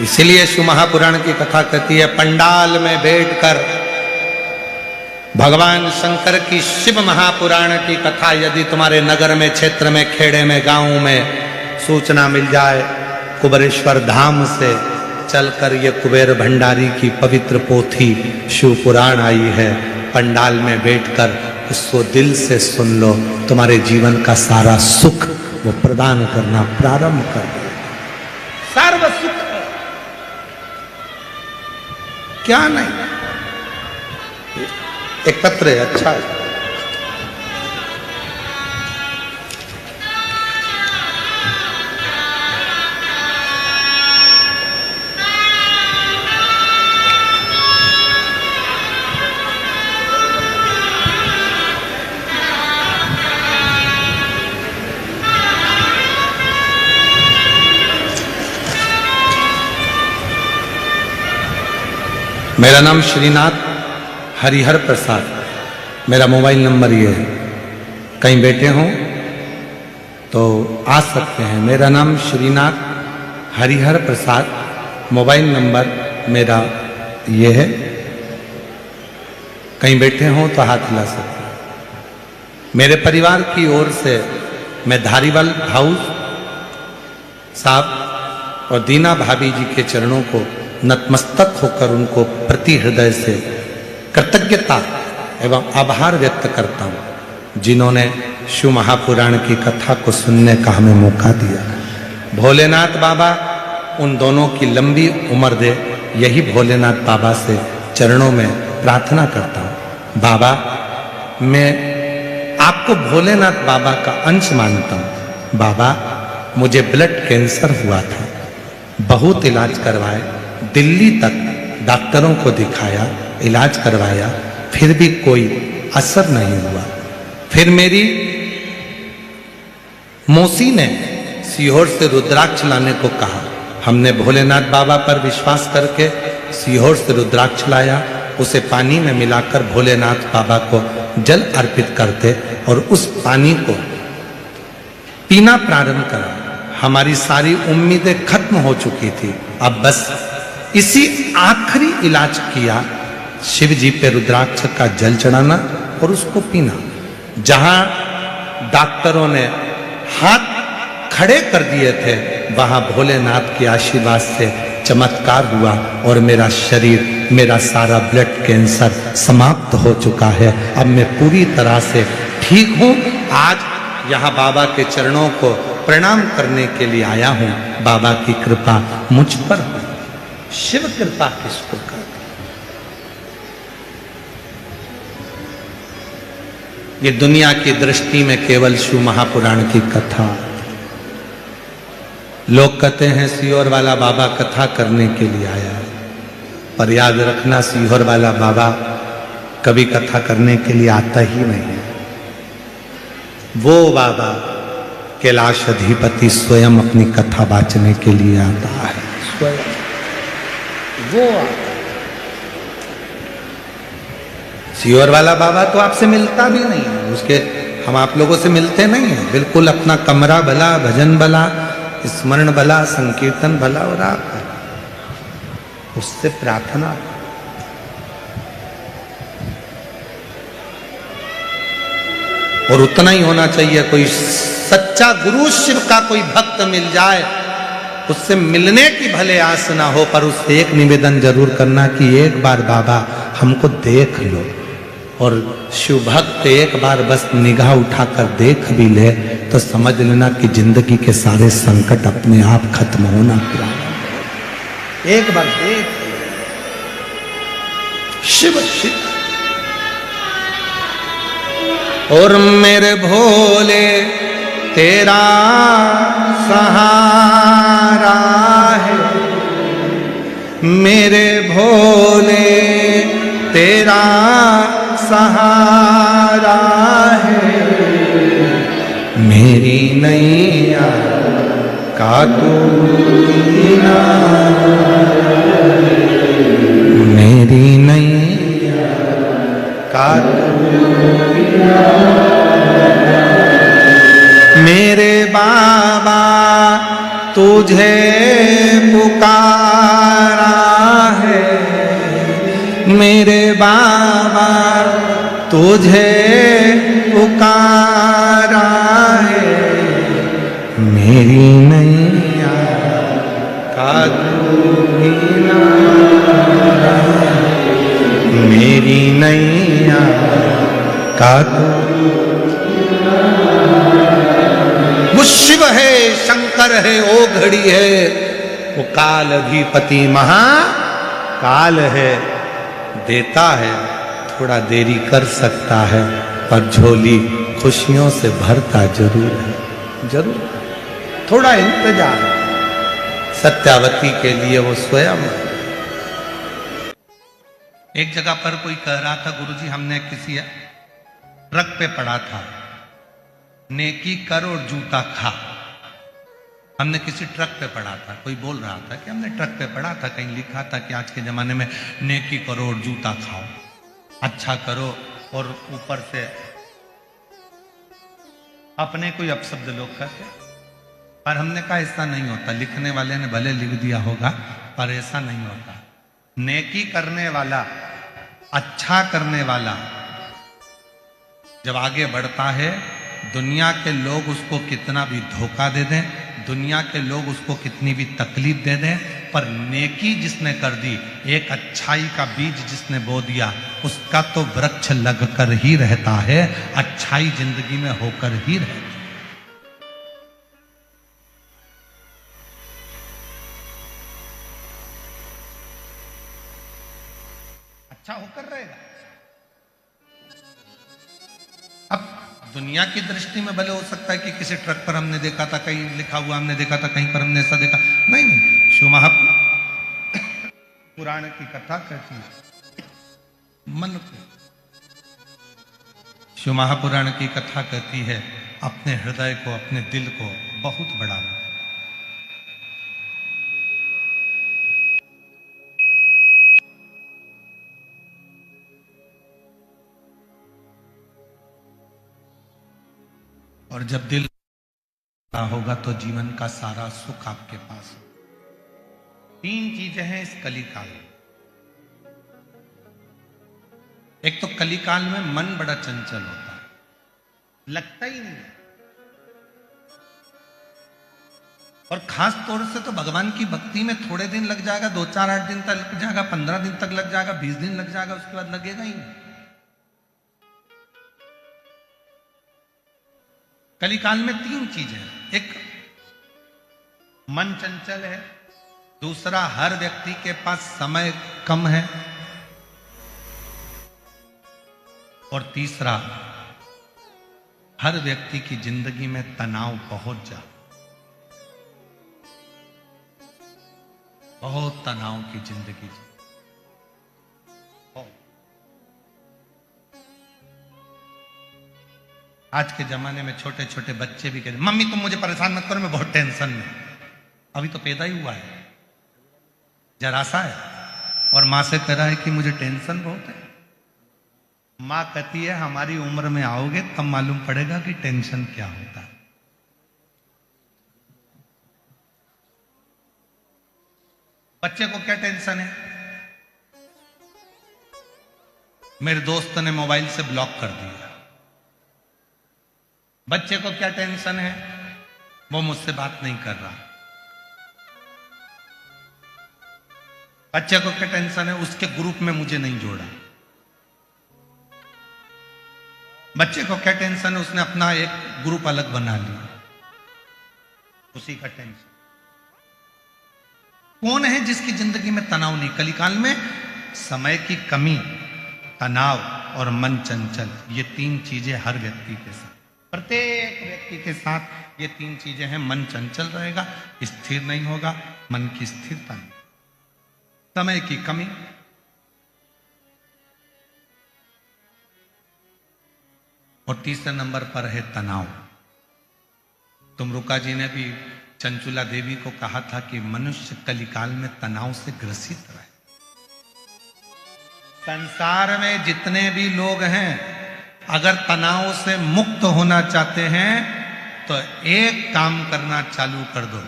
इसलिए शिव महापुराण की कथा कहती है, पंडाल में बैठकर भगवान शंकर की शिव महापुराण की कथा यदि तुम्हारे नगर में, क्षेत्र में, खेड़े में, गांव में सूचना मिल जाए, कुबेरेश्वर धाम से चलकर ये कुबेर भंडारी की पवित्र पोथी शिव पुराण आई है, पंडाल में बैठकर उसको दिल से सुन लो, तुम्हारे जीवन का सारा सुख वो प्रदान करना प्रारंभ कर दे। सर्व सुख क्या नहीं। एक पत्र है, अच्छा है। मेरा नाम श्रीनाथ हरिहर प्रसाद, मेरा मोबाइल नंबर ये है। कहीं बैठे हों तो आ सकते हैं। मेरा नाम श्रीनाथ हरिहर प्रसाद, मोबाइल नंबर मेरा ये है। कहीं बैठे हों तो हाथ हिला सकते हैं। मेरे परिवार की ओर से मैं धारीवाल हाउस साहब और दीना भाभी जी के चरणों को नतमस्तक होकर उनको प्रति हृदय से कृतज्ञता एवं आभार व्यक्त करता हूँ, जिन्होंने शिव महापुराण की कथा को सुनने का हमें मौका दिया। भोलेनाथ बाबा उन दोनों की लंबी उम्र दे, यही भोलेनाथ बाबा से चरणों में प्रार्थना करता हूँ। बाबा, मैं आपको भोलेनाथ बाबा का अंश मानता हूँ। बाबा, मुझे ब्लड कैंसर हुआ था, बहुत इलाज करवाए, दिल्ली तक डॉक्टरों को दिखाया, इलाज करवाया, फिर भी कोई असर नहीं हुआ। फिर मेरी मौसी ने सीहोर से रुद्राक्ष लाने को कहा। हमने भोलेनाथ बाबा पर विश्वास करके सीहोर से रुद्राक्ष लाया, उसे पानी में मिलाकर भोलेनाथ बाबा को जल अर्पित करते और उस पानी को पीना प्रारंभ करा। हमारी सारी उम्मीदें खत्म हो चुकी थी। अब बस इसी आखिरी इलाज किया, शिव जी पे रुद्राक्ष का जल चढ़ाना और उसको पीना। जहां डॉक्टरों ने हाथ खड़े कर दिए थे वहां भोलेनाथ के आशीर्वाद से चमत्कार हुआ और मेरा शरीर, मेरा सारा ब्लड कैंसर समाप्त हो चुका है। अब मैं पूरी तरह से ठीक हूं। आज यहाँ बाबा के चरणों को प्रणाम करने के लिए आया हूं। बाबा की कृपा मुझ पर हो। शिव कृपा किसको कर? ये दुनिया की दृष्टि में केवल शिव महापुराण की कथा। लोग कहते हैं सीहोर वाला बाबा कथा करने के लिए आया, पर याद रखना सीहोर वाला बाबा कभी कथा करने के लिए आता ही नहीं है। वो बाबा कैलाश अधिपति स्वयं अपनी कथा बांचने के लिए आता है। स्वयं वो आता। सीहोर वाला बाबा तो आपसे मिलता भी नहीं है, उसके हम आप लोगों से मिलते नहीं है। बिल्कुल अपना कमरा भला, भजन भला, स्मरण भला, संकीर्तन भला, और आप उससे प्रार्थना। और उतना ही होना चाहिए। कोई सच्चा गुरु शिव का कोई भक्त मिल जाए, उससे मिलने की भले आस ना हो, पर उससे एक निवेदन जरूर करना कि एक बार बाबा हमको देख लो। और शिव भक्त एक बार बस निगाह उठाकर देख भी ले तो समझ लेना कि जिंदगी के सारे संकट अपने आप खत्म होना प्रारंभ। एक बार देख शिव शिव। और मेरे भोले तेरा सहारा है, मेरे भोले तेरा सहारा है, मेरी नैया का तू किनारा, मेरी नैया का तू किनारा। मेरे बाबा तुझे पुकारा है, मेरे बाबा तुझे पुकारा है, मेरी नैया का तू किनारा, मेरी नैया का तू। वो शिव है, शंकर है, ओ घड़ी है, वो काल अधिपति महाकाल है। देता है, थोड़ा देरी कर सकता है, पर झोली खुशियों से भरता जरूर है। जरूर थोड़ा इंतजार सत्यावती के लिए वो स्वयं। एक जगह पर कोई कह रहा था, गुरुजी हमने किसी ट्रक पे पढ़ा था, नेकी कर और जूता खा। हमने किसी ट्रक पे पढ़ा था, कोई बोल रहा था कि हमने ट्रक पे पढ़ा था, कहीं लिखा था कि आज के जमाने में नेकी करो और जूता खाओ, अच्छा करो और ऊपर से अपने कोई अपशब्द लोग कहते। पर हमने कहा ऐसा नहीं होता। लिखने वाले ने भले लिख दिया होगा, पर ऐसा नहीं होता। नेकी करने वाला, अच्छा करने वाला जब आगे बढ़ता है, दुनिया के लोग उसको कितना भी धोखा दे दें, दुनिया के लोग उसको कितनी भी तकलीफ दे दें, पर नेकी जिसने कर दी, एक अच्छाई का बीज जिसने बो दिया, उसका तो वृक्ष लगकर ही रहता है, अच्छाई जिंदगी में होकर ही रहती है। अच्छा होकर रहेगा। अब दुनिया की दृष्टि में भले हो सकता है कि किसी ट्रक पर हमने देखा था, कहीं लिखा हुआ हमने देखा था, कहीं पर हमने ऐसा देखा नहीं। नहीं, शिव महापुराण की कथा कहती है मन को। शिव महापुराण की कथा कहती है अपने हृदय को, अपने दिल को बहुत बढ़ाना। और जब दिल होगा तो जीवन का सारा सुख आपके पास हो। 3 चीजें हैं इस कली काल में। एक तो कलिकाल में मन बड़ा चंचल होता है, लगता ही नहीं है। और खास तौर से तो भगवान की भक्ति में थोड़े दिन लग जाएगा, 2-4-8 दिन तक लग जाएगा, 15 दिन तक लग जाएगा, 20 दिन लग जाएगा, उसके बाद लगेगा ही नहीं। कलिकाल में 3 चीजें हैं। एक, मन चंचल है। दूसरा, हर व्यक्ति के पास समय कम है। और तीसरा, हर व्यक्ति की जिंदगी में तनाव बहुत ज्यादा, बहुत तनाव की जिंदगी जी। आज के जमाने में छोटे छोटे बच्चे भी कहते, मम्मी तुम मुझे परेशान मत करो, मैं बहुत टेंशन में। अभी तो पैदा ही हुआ है, जरा सा है, और मां से कह रहा है कि मुझे टेंशन बहुत है। मां कहती है हमारी उम्र में आओगे तब मालूम पड़ेगा कि टेंशन क्या होता है। बच्चे को क्या टेंशन है? मेरे दोस्त ने मोबाइल से ब्लॉक कर दिया। बच्चे को क्या टेंशन है? वो मुझसे बात नहीं कर रहा। बच्चे को क्या टेंशन है? उसके ग्रुप में मुझे नहीं जोड़ा। बच्चे को क्या टेंशन है? उसने अपना एक ग्रुप अलग बना लिया, उसी का टेंशन। कौन है जिसकी जिंदगी में तनाव नहीं? कलिकाल में समय की कमी, तनाव और मन चंचल, ये 3 चीजें हर व्यक्ति के साथ, प्रत्येक व्यक्ति के साथ ये 3 चीजें हैं। मन चंचल रहेगा, स्थिर नहीं होगा, मन की स्थिरता नहीं, समय की कमी, और तीसरे नंबर पर है तनाव। तुमरुका जी ने भी चंचुला देवी को कहा था कि मनुष्य कलिकाल में तनाव से ग्रसित रहे। संसार में जितने भी लोग हैं, अगर तनाव से मुक्त होना चाहते हैं तो एक काम करना चालू कर दो,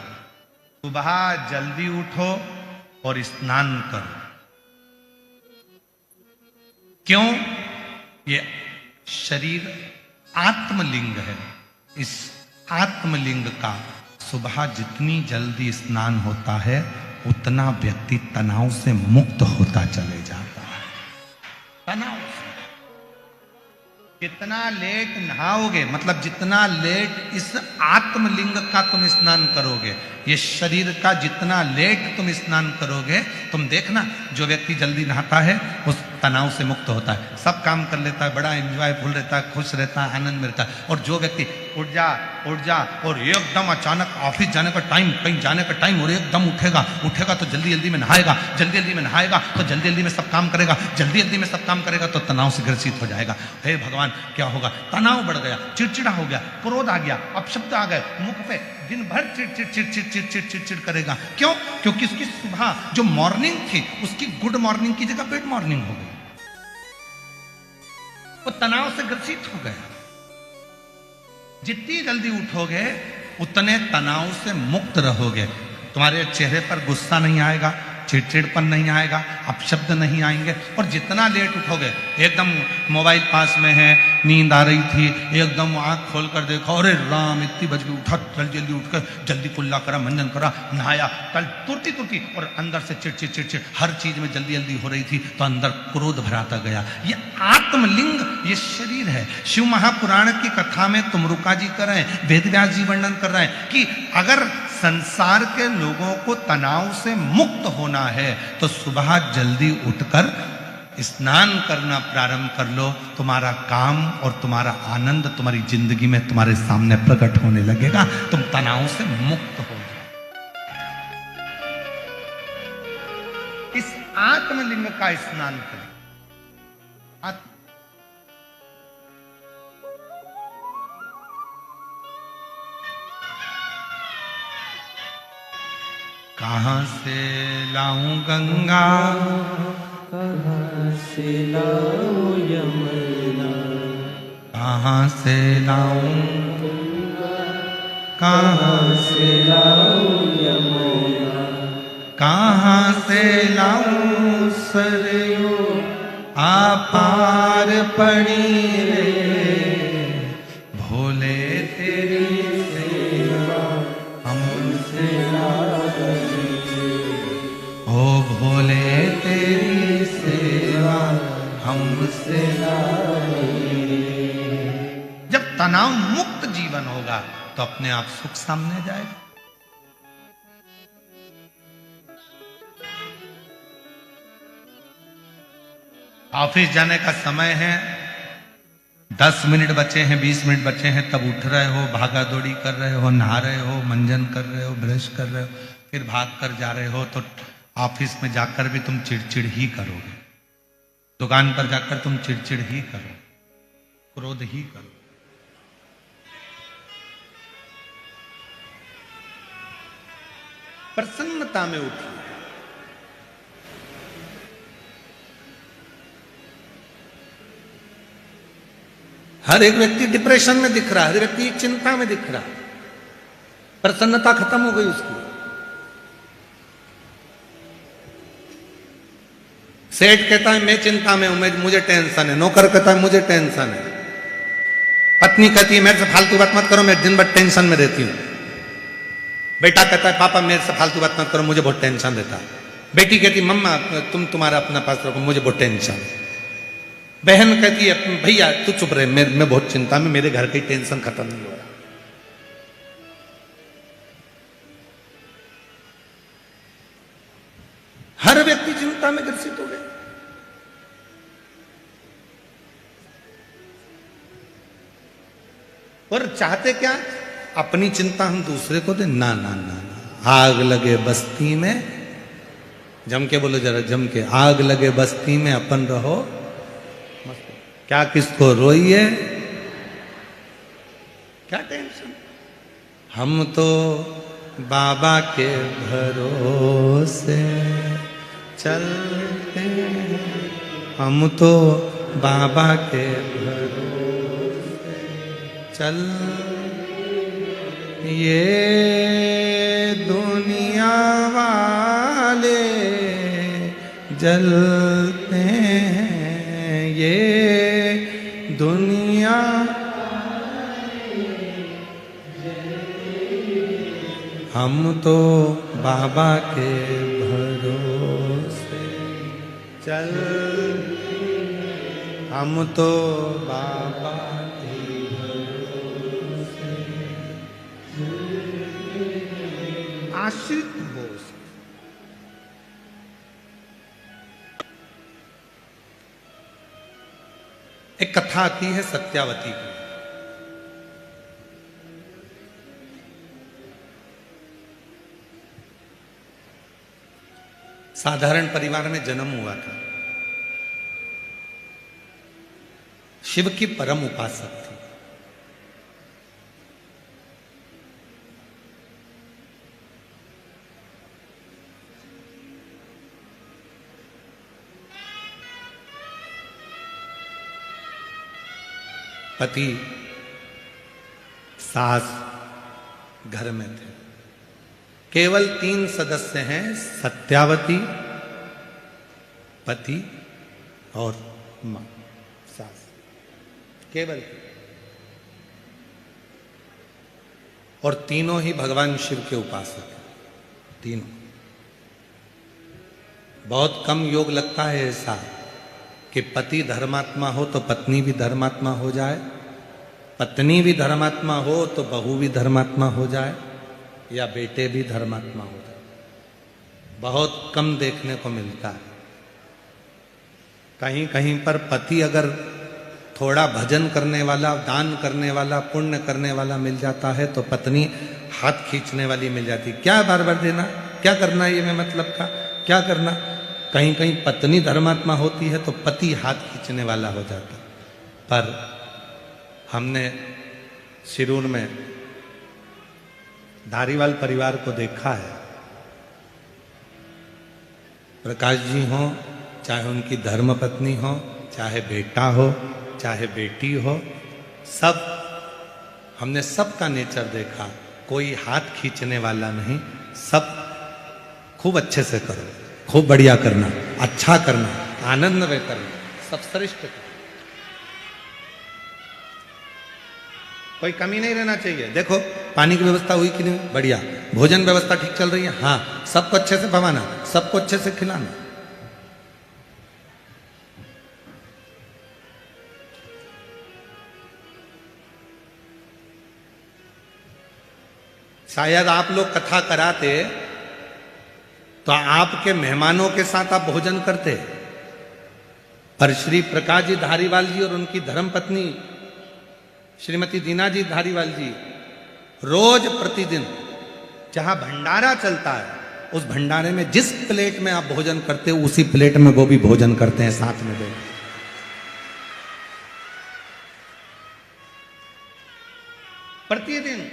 सुबह जल्दी उठो और स्नान करो। क्यों? ये शरीर आत्मलिंग है। इस आत्मलिंग का सुबह जितनी जल्दी स्नान होता है उतना व्यक्ति तनाव से मुक्त होता चले जाता है। तनाव से जितना लेट नहाओगे, मतलब जितना लेट इस आत्मलिंग का तुम स्नान करोगे, ये शरीर का जितना लेट तुम स्नान करोगे, तुम देखना जो व्यक्ति जल्दी नहाता है उस तनाव से मुक्त होता है, सब काम कर लेता है, बड़ा एंजॉयफुल रहता है, खुश रहता है, आनंद में रहता है। और जो व्यक्ति उठ जा और एकदम अचानक ऑफिस जाने का टाइम, कहीं जाने का टाइम, और एकदम उठेगा तो जल्दी जल्दी में नहाएगा, जल्दी जल्दी में नहाएगा तो जल्दी जल्दी में सब काम करेगा, जल्दी जल्दी में सब काम करेगा तो तनाव से ग्रसित हो जाएगा। हे भगवान, क्या होगा? तनाव बढ़ गया, चिड़चिड़ा हो गया, क्रोध आ गया, अपशब्द आ गए मुख पे, दिन भर चिड़ करेगा। क्यों? क्योंकि उसकी सुबह जो मॉर्निंग थी, उसकी गुड मॉर्निंग की जगह बैड मॉर्निंग हो गई, वो तनाव से ग्रसित हो गया। जितनी जल्दी उठोगे उतने तनाव से मुक्त रहोगे। तुम्हारे चेहरे पर गुस्सा नहीं आएगा, चिड़चिड़पन नहीं आएगा, अपशब्द नहीं आएंगे। और जितना लेट उठोगे, एकदम मोबाइल पास में है, नींद आ रही थी, एकदम आंख खोल कर देखो, अरे राम इतनी बज गई, उठा, जल्दी जल्दी उठ कर जल्दी कुल्ला करा, मंजन करा, नहाया, कल तुरती और अंदर से चिड़चिड़ हर चीज में जल्दी जल्दी हो रही थी तो अंदर क्रोध भराता गया। ये आत्मलिंग, ये शरीर है। शिव महापुराण की कथा में तुमरुका जी कर रहे हैं, वेदव्यास जी वर्णन कर रहे हैं कि अगर संसार के लोगों को तनाव से मुक्त होना है तो सुबह जल्दी उठकर स्नान करना प्रारंभ कर लो। तुम्हारा काम और तुम्हारा आनंद तुम्हारी जिंदगी में तुम्हारे सामने प्रकट होने लगेगा, तुम तनाव से मुक्त हो जाओ। इस आत्मलिंग का स्नान करें। कहाँ से लाऊं गंगा, कहाँ से लाऊं यमुना, कहाँ से लाऊं गंगा, कहाँ से लाऊं यमुना, कहाँ से लाऊं सरयू, आपार पड़ी रे भोले तेरी सेवा हमसे ना गई। ओ भोले तेरी सेवा हमसे ना गई। जब तनाव मुक्त जीवन होगा तो अपने आप सुख सामने जाएगा। ऑफिस जाने का समय है, 10 मिनट बचे हैं, 20 मिनट बचे हैं, तब उठ रहे हो, भागा दौड़ी कर रहे हो, नहा रहे हो, मंजन कर रहे हो, ब्रश कर रहे हो, फिर भाग कर जा रहे हो, तो ऑफिस में जाकर भी तुम चिड़चिड़ ही करोगे। दुकान पर जाकर तुम चिड़चिड़ ही करोगे, क्रोध ही करोगे। प्रसन्नता में उठिए। हर एक व्यक्ति डिप्रेशन में दिख रहा है, हर व्यक्ति चिंता में दिख रहा है, प्रसन्नता खत्म हो गई उसकी। सेठ कहता है मैं चिंता में हूं, मुझे टेंशन है। नौकर कहता है मुझे टेंशन है। पत्नी कहती है मेरे से फालतू बात मत करो, मैं दिन भर टेंशन में रहती हूं। बेटा कहता है पापा मेरे से फालतू बात मत करो, मुझे बहुत टेंशन देता है। बेटी कहती मम्मा तुम्हारा अपना पास रखो, मुझे बहुत टेंशन है। बहन कहती है भैया तू चुप रहे, मैं बहुत चिंता में, मेरे घर की टेंशन खत्म नहीं हो रहा। हर व्यक्ति चिंता में ग्रसित हो गए। और चाहते क्या? अपनी चिंता हम दूसरे को दे। ना ना ना ना, आग लगे बस्ती में, जम के बोलो जरा, जम के, आग लगे बस्ती में अपन रहो। क्या किसको रोइए, क्या टेंशन। हम तो बाबा के भरोसे चलते हैं, हम तो बाबा के भरोसे चल। ये दुनिया वाले जलते हैं, ये दुनिया हम तो बाबा के भरोसे चल, हम तो बाबा के भरोसे आश्रित हो। एक कथा आती है सत्यावती की। साधारण परिवार में जन्म हुआ था। शिव की परम उपासक थी। पति सास घर में थे। केवल 3 सदस्य हैं, सत्यावती, पति और मां, सास, केवल। और तीनों ही भगवान शिव के उपासक हैं, तीनों। बहुत कम योग लगता है ऐसा कि पति धर्मात्मा हो तो पत्नी भी धर्मात्मा हो जाए, पत्नी भी धर्मात्मा हो तो बहू भी धर्मात्मा हो जाए, या बेटे भी धर्मात्मा हो जाए। बहुत कम देखने को मिलता है। कहीं कहीं पर पति अगर थोड़ा भजन करने वाला, दान करने वाला, पुण्य करने वाला मिल जाता है तो पत्नी हाथ खींचने वाली मिल जाती। क्या बार बार देना, क्या करना, ये मैं मतलब का क्या करना। कहीं कहीं पत्नी धर्मात्मा होती है तो पति हाथ खींचने वाला हो जाता। पर हमने शिरूर में धारीवाल परिवार को देखा है। प्रकाश जी हो, चाहे उनकी धर्मपत्नी हो, चाहे बेटा हो, चाहे बेटी हो, सब हमने सबका नेचर देखा। कोई हाथ खींचने वाला नहीं। सब खूब अच्छे से करो, खूब बढ़िया करना, अच्छा करना, आनंद में करना, सब श्रेष्ठ करो। कोई कमी नहीं रहना चाहिए। देखो पानी की व्यवस्था हुई कि नहीं, बढ़िया। भोजन व्यवस्था ठीक चल रही है, हाँ। सबको अच्छे से भवाना, सबको अच्छे से खिलाना। शायद आप लोग कथा कराते तो आपके मेहमानों के साथ आप भोजन करते, पर श्री प्रकाश जी धारीवाल जी और उनकी धर्मपत्नी श्रीमती दीना जी धारीवाल जी रोज प्रतिदिन जहां भंडारा चलता है, उस भंडारे में जिस प्लेट में आप भोजन करते हो उसी प्लेट में वो भी भोजन करते हैं साथ में बैठ। प्रतिदिन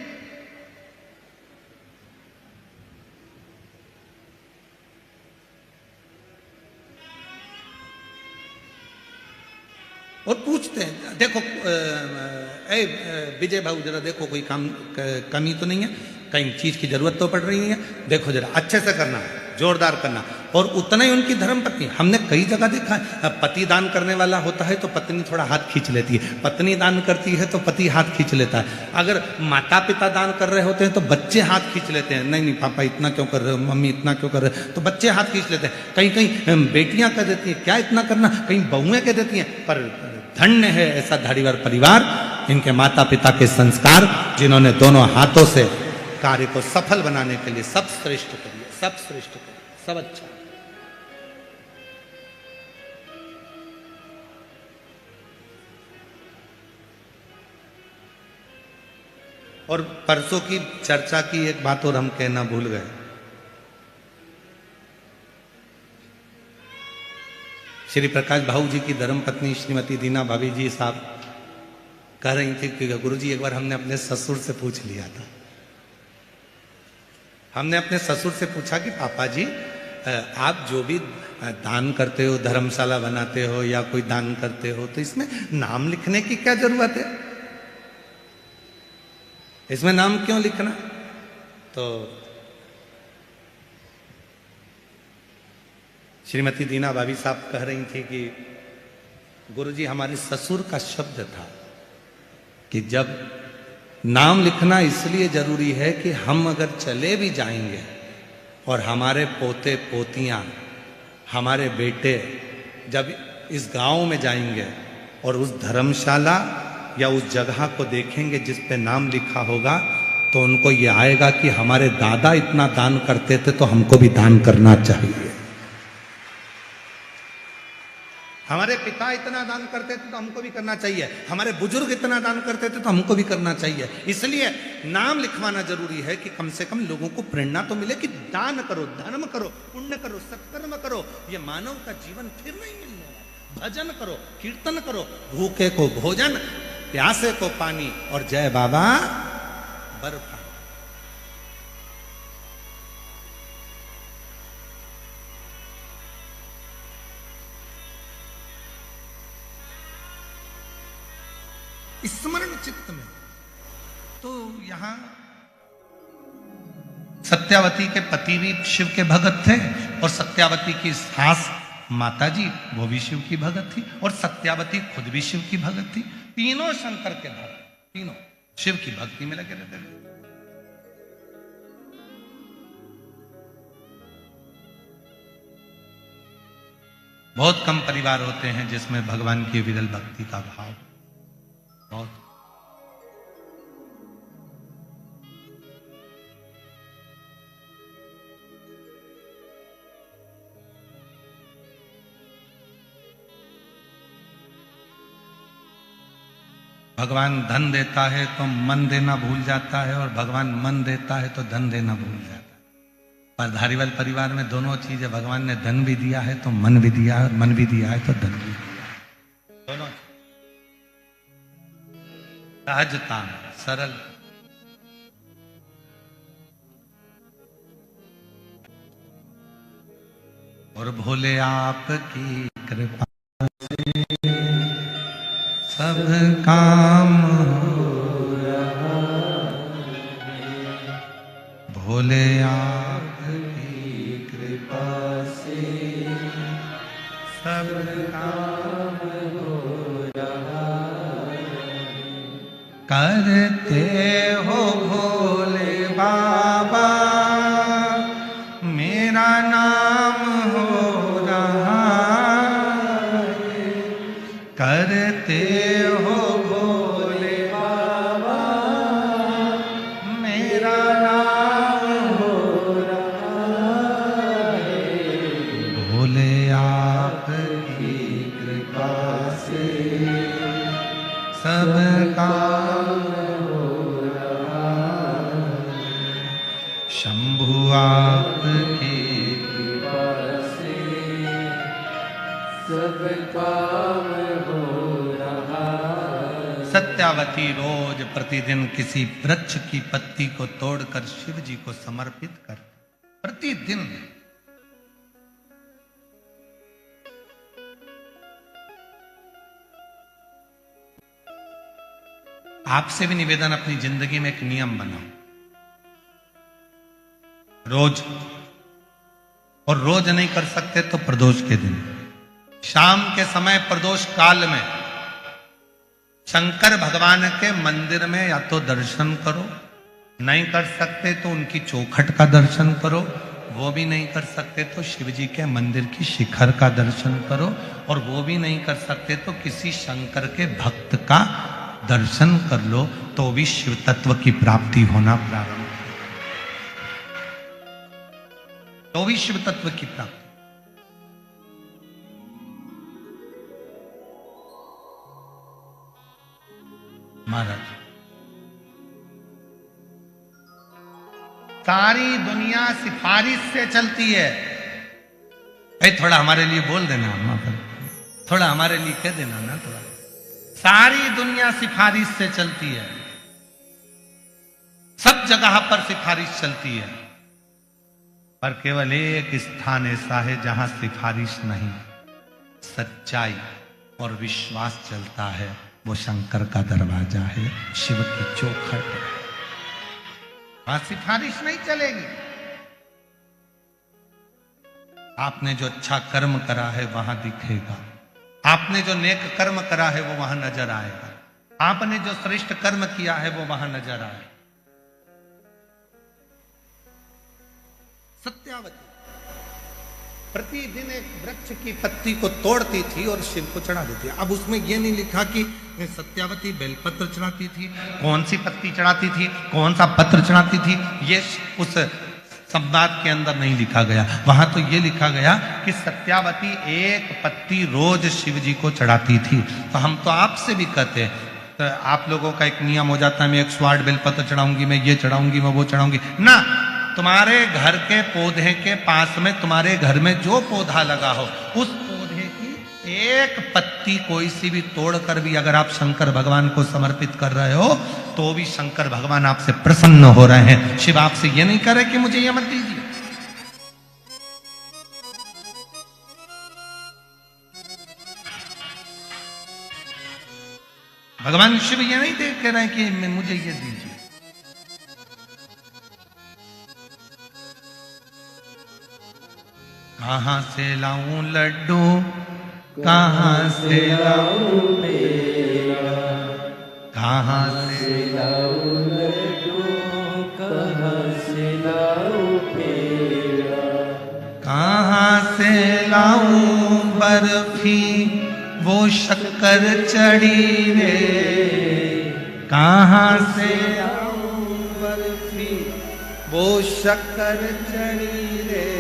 और पूछते हैं, देखो विजय भाऊ जरा देखो कोई काम कमी तो नहीं है, कहीं चीज की जरूरत तो पड़ रही है, देखो जरा अच्छे से करना, जोरदार करना। और उतना ही उनकी धर्मपत्नी, हमने कई जगह देखा है, पति दान करने वाला होता है तो पत्नी थोड़ा हाथ खींच लेती है, पत्नी दान करती है तो पति हाथ खींच लेता है, अगर माता पिता दान कर रहे होते हैं तो बच्चे हाथ खींच लेते हैं, नहीं नहीं पापा इतना क्यों कर रहे हो, मम्मी इतना क्यों कर रहे हो, तो बच्चे हाथ खींच लेते हैं। कहीं कहीं बेटियां कह देती हैं क्या इतना करना, कहीं बहुएं कह देती हैं। पर धन्य है ऐसा धारीवाल परिवार, इनके माता पिता के संस्कार, जिन्होंने दोनों हाथों से कार्य को सफल बनाने के लिए सब श्रेष्ठ करिए, सब श्रेष्ठ करिए, सब अच्छा। और परसों की चर्चा की एक बात और हम कहना भूल गए। श्री प्रकाश भाऊ जी की धर्मपत्नी श्रीमती दीना भाभी जी साहब कह रही थी कि गुरुजी एक बार हमने अपने ससुर से पूछ लिया था, हमने अपने ससुर से पूछा कि पापा जी आप जो भी दान करते हो, धर्मशाला बनाते हो या कोई दान करते हो, तो इसमें नाम लिखने की क्या जरूरत है, इसमें नाम क्यों लिखना। तो श्रीमती दीना भाभी साहब कह रही थी कि गुरुजी हमारे ससुर का शब्द था कि जब नाम लिखना इसलिए जरूरी है कि हम अगर चले भी जाएंगे और हमारे पोते पोतियां, हमारे बेटे जब इस गांव में जाएंगे और उस धर्मशाला या उस जगह को देखेंगे जिस पे नाम लिखा होगा, तो उनको ये आएगा कि हमारे दादा इतना दान करते थे तो हमको भी दान करना चाहिए, हमारे पिता इतना दान करते थे तो हमको भी करना चाहिए, हमारे बुजुर्ग इतना दान करते थे तो हमको भी करना चाहिए। इसलिए नाम लिखवाना जरूरी है कि कम से कम लोगों को प्रेरणा तो मिले कि दान करो, धर्म करो, पुण्य करो, सत्कर्म करो, ये मानव का जीवन फिर नहीं मिलने वाला। भजन करो, कीर्तन करो, भूखे को भोजन, प्यासे को पानी और जय बाबा बर्फ। स्मरण चित्त में तो यहां सत्यावती के पति भी शिव के भगत थे और सत्यावती की सास माता जी वो भी शिव की भगत थी और सत्यावती खुद भी शिव की भगत थी। तीनों शंकर के भक्त, तीनों शिव की भक्ति में लगे रहते थे। बहुत कम परिवार होते हैं जिसमें भगवान की विरल भक्ति का भाव बहुत। भगवान धन देता है तो मन देना भूल जाता है और भगवान मन देता है तो धन देना भूल जाता है। पर धारीवाल परिवार में दोनों चीजें, भगवान ने धन भी दिया है तो मन भी दिया है और मन भी दिया है तो धन भी दिया है, दोनों सहजता सरल। और भोले आपकी कृपा से सब काम हो रहा, भोले आपकी कृपा से सब काम करते हो भोले बाबा, मेरा नाम हो रहा है। करते हो भोले बाबा, मेरा नाम हो रहा है। भोले आपकी कृपा से सब काम हो रहा है। शंभु आपकी कृपा से सब काम हो रहा है। सत्यावती रोज प्रतिदिन किसी वृक्ष की पत्ती को तोड़कर शिव जी को समर्पित कर, प्रतिदिन। आपसे भी निवेदन, अपनी जिंदगी में एक नियम बनाओ, रोज, और रोज नहीं कर सकते तो प्रदोष के दिन, शाम के समय प्रदोष काल में शंकर भगवान के मंदिर में या तो दर्शन करो, नहीं कर सकते तो उनकी चौखट का दर्शन करो, वो भी नहीं कर सकते तो शिव जी के मंदिर की शिखर का दर्शन करो, और वो भी नहीं कर सकते तो किसी शंकर के भक्त का दर्शन कर लो, तो भी शिव तत्व की प्राप्ति होना प्रारंभ, तो भी शिव तत्व की प्राप्ति। महाराज, सारी दुनिया सिफारिश से चलती है। भाई थोड़ा हमारे लिए बोल देना, थोड़ा हमारे लिए कह देना ना, थोड़ा। सारी दुनिया सिफारिश से चलती है, सब जगह पर सिफारिश चलती है, पर केवल एक स्थान ऐसा है जहां सिफारिश नहीं, सच्चाई और विश्वास चलता है। वो शंकर का दरवाजा है, शिव की चौखट है, वहां सिफारिश नहीं चलेगी। आपने जो अच्छा कर्म करा है वहां दिखेगा, आपने जो नेक कर्म करा है वो वहां नजर आएगा, आपने जो श्रेष्ठ कर्म किया है वो वहां नजर आएगा। सत्यावती प्रतिदिन एक वृक्ष की पत्ती को तोड़ती थी और शिव को चढ़ा देती। अब उसमें यह नहीं लिखा कि सत्यावती बेलपत्र चढ़ाती थी, कौन सी पत्ती चढ़ाती थी, कौन सा पत्र चढ़ाती थी, ये उस संवाद के अंदर नहीं लिखा गया। वहां तो ये लिखा गया कि सत्यावती एक पत्ती रोज शिव जी को चढ़ाती थी। तो हम तो आपसे भी कहते हैं, तो आप लोगों का एक नियम हो जाता है, मैं 108 बेलपत्र चढ़ाऊंगी, मैं ये चढ़ाऊंगी, मैं वो चढ़ाऊंगी ना। तुम्हारे घर के पौधे के पास में, तुम्हारे घर में जो पौधा लगा हो, उस पौधे की एक पत्ती कोई सी भी तोड़कर भी अगर आप शंकर भगवान को समर्पित कर रहे हो, तो भी शंकर भगवान आपसे प्रसन्न हो रहे हैं। शिव आपसे ये नहीं कर रहे कि मुझे ये मत दीजिए। भगवान शिव ये नहीं देख रहे हैं कि मुझे ये दीजिए। कहां से लाऊं लड्डू, कहां से लाऊं मेरा, कहां से लाऊं लड्डू, कहां से लाऊं पेड़ा, कहां से लाऊं बर्फी, वो शक्कर चढ़ी रे, कहां से लाऊं बर्फी, वो शक्कर चढ़ी रे।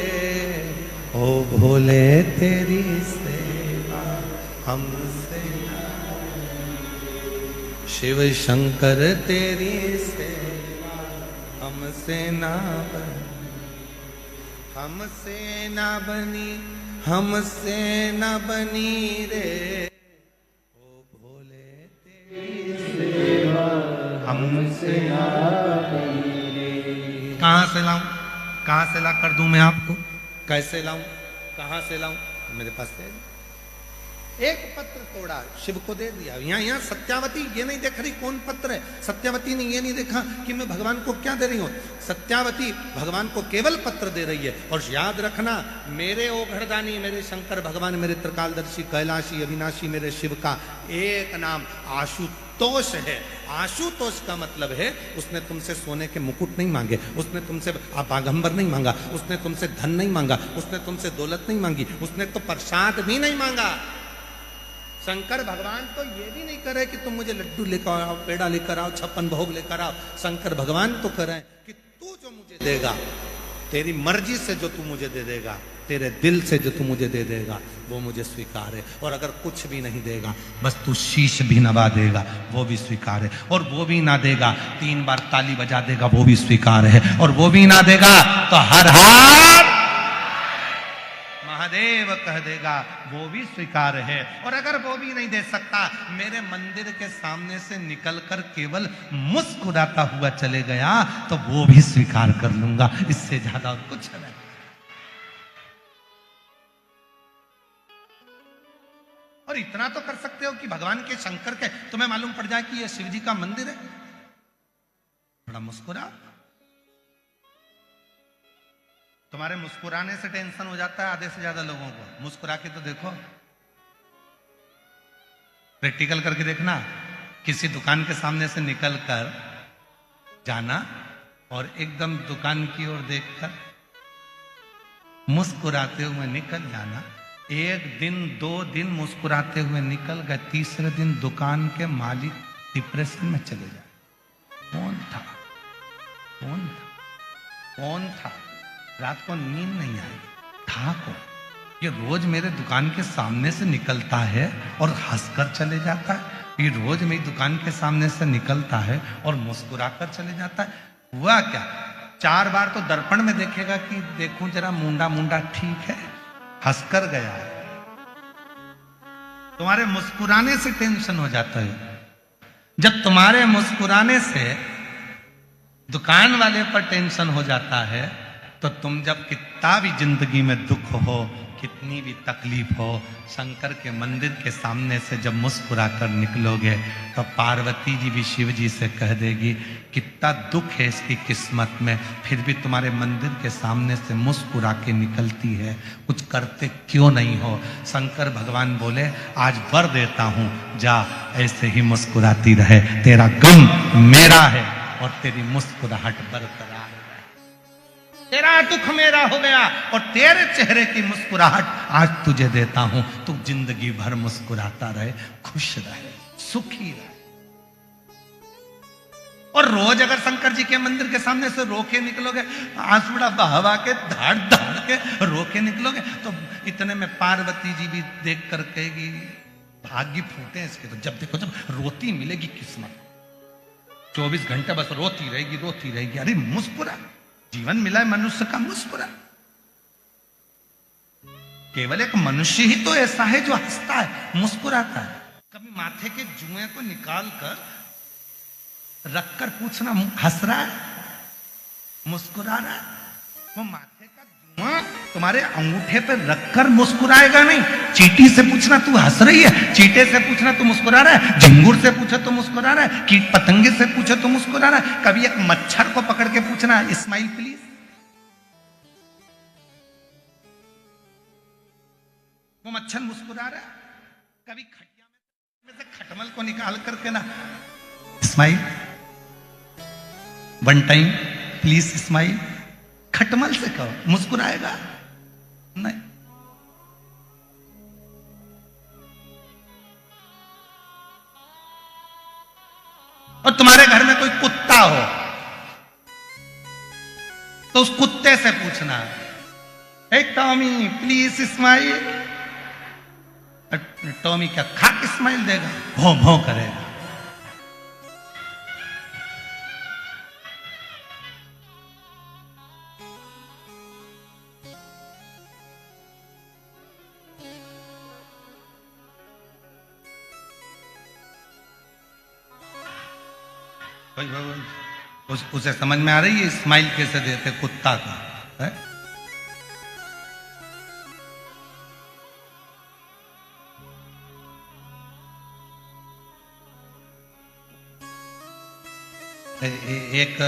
ओ भोले तेरी सेवा हमसे ना, शिव शंकर तेरी सेवा हमसे ना बनी, हमसे ना बनी, हमसे ना बनी रे। ओ भोले तेरी सेवा हमसे ना बनी रे। कहां से लाऊं, कहां से ला कर दूं मैं आपको, कैसे लाऊं, कहां से लाऊं, मेरे पास है। एक पत्र तोड़ा, शिव को दे दिया। यहाँ सत्यावती ये नहीं देख रही कौन पत्र है, सत्यावती ने ये नहीं देखा कि मैं भगवान को क्या दे रही हूं। सत्यावती भगवान को केवल पत्र दे रही है। और याद रखना, मेरे ओघड़दानी, मेरे शंकर भगवान, मेरे त्रिकालदर्शी, कैलाशी, अविनाशी, मेरे शिव का एक नाम आशुतोष आशुतोष है। आशुतोष का मतलब है उसने तुमसे सोने के मुकुट नहीं मांगे, उसने तुमसे बागंबर नहीं मांगा, उसने तुमसे धन नहीं मांगा, उसने तुमसे दौलत नहीं मांगी, उसने तो प्रसाद भी नहीं मांगा। शंकर भगवान तो ये भी नहीं करे कि तुम मुझे लड्डू लेकर आओ, पेड़ा लेकर आओ, 56 भोग लेकर आओ। शंकर भगवान तो करे कि तू जो मुझे देगा, तेरी मर्जी से जो तू मुझे दे देगा, तेरे दिल से जो तू मुझे दे देगा, वो मुझे स्वीकार है। और अगर कुछ भी नहीं देगा, बस तू शीश भी नवा देगा, वो भी स्वीकार है। और वो भी ना देगा, 3 बार ताली बजा देगा, वो भी स्वीकार है। और वो भी ना देगा तो हर हर महादेव कह देगा, वो भी स्वीकार है। और अगर वो भी नहीं दे सकता, मेरे मंदिर के सामने से निकलकर केवल मुस्कुराता हुआ चले गया, तो वो भी स्वीकार कर लूंगा। इससे ज्यादा और कुछ नहीं। और इतना तो कर सकते हो कि भगवान के शंकर के तुम्हें मालूम पड़ जाए कि यह शिव जी का मंदिर है, थोड़ा मुस्कुरा। तुम्हारे मुस्कुराने से टेंशन हो जाता है आधे से ज्यादा लोगों को। मुस्कुरा के तो देखो, प्रैक्टिकल करके देखना। किसी दुकान के सामने से निकलकर जाना और एकदम दुकान की ओर देखकर मुस्कुराते हुए निकल जाना। 1 दिन 2 दिन मुस्कुराते हुए निकल गए, तीसरे दिन दुकान के मालिक डिप्रेशन में चले जाए। कौन था, कौन था, कौन था? रात को नींद नहीं आई, था कौन? ये रोज मेरे दुकान के सामने से निकलता है और हंसकर चले जाता है। ये रोज मेरी दुकान के सामने से निकलता है और मुस्कुराकर चले जाता है। हुआ क्या? 4 बार तो दर्पण में देखेगा कि देखूं जरा मुंडा मुंडा ठीक है, हंसकर गया है। तुम्हारे मुस्कुराने से टेंशन हो जाता है। जब तुम्हारे मुस्कुराने से दुकान वाले पर टेंशन हो जाता है, तो तुम जब कितना भी जिंदगी में दुख हो, कितनी भी तकलीफ हो, शंकर के मंदिर के सामने से जब मुस्कुरा कर निकलोगे, तो पार्वती जी भी शिव जी से कह देगी कितना दुख है इसकी किस्मत में, फिर भी तुम्हारे मंदिर के सामने से मुस्कुरा के निकलती है, कुछ करते क्यों नहीं हो? शंकर भगवान बोले आज वर देता हूं, जा ऐसे ही मुस्कुराती रहे, तेरा गम मेरा है और तेरी मुस्कुराहट बरकरार है। तेरा दुख मेरा हो गया और तेरे चेहरे की मुस्कुराहट आज तुझे देता हूं। तू जिंदगी भर मुस्कुराता रहे, खुश रहे, सुखी रहे। और रोज अगर शंकर जी के मंदिर के सामने से रोके निकलोगे, आंसुड़ा बहावा के धाड़ धाड़ के रोके निकलोगे, तो इतने में पार्वती जी भी देख कर कहेगी भाग्य फूटे इसके। तो जब देखो जब रोती मिलेगी किस्मत, 24 घंटे बस रोती रहेगी, रोती रहेगी। अरे मुस्कुरा, जीवन मिला है मनुष्य का, मुस्कुरा। केवल एक मनुष्य ही तो ऐसा है जो हंसता है, मुस्कुराता है। कभी माथे के जुए को निकाल कर रखकर पूछना हंस रहा है, मुस्कुरा रहा है? वो माथे का जुआ तुम्हारे अंगूठे पर रखकर मुस्कुराएगा नहीं। चींटी से पूछना तू हंस रही है, चींटे से पूछना तू मुस्कुरा रहा है, झिंगुर से पूछे तो मुस्कुरा रहा है, कीट पतंगे से पूछे तो मुस्कुरा रहा है। कभी एक मच्छर को पकड़ के पूछना स्माइल प्लीज, वो मच्छर मुस्कुरा रहा है। कभी खटिया में से खटमल को निकाल करके ना स्माइल, 1 टाइम प्लीज स्माइल, खटमल से कहो, मुस्कुराएगा नहीं। और तुम्हारे घर में कोई कुत्ता हो तो उस कुत्ते से पूछना हे टॉमी प्लीज स्माइल। टॉमी क्या खाक स्माइल देगा, भौं भौं करेगा। उसे समझ में आ रही है स्माइल कैसे देते कुत्ता का है? एक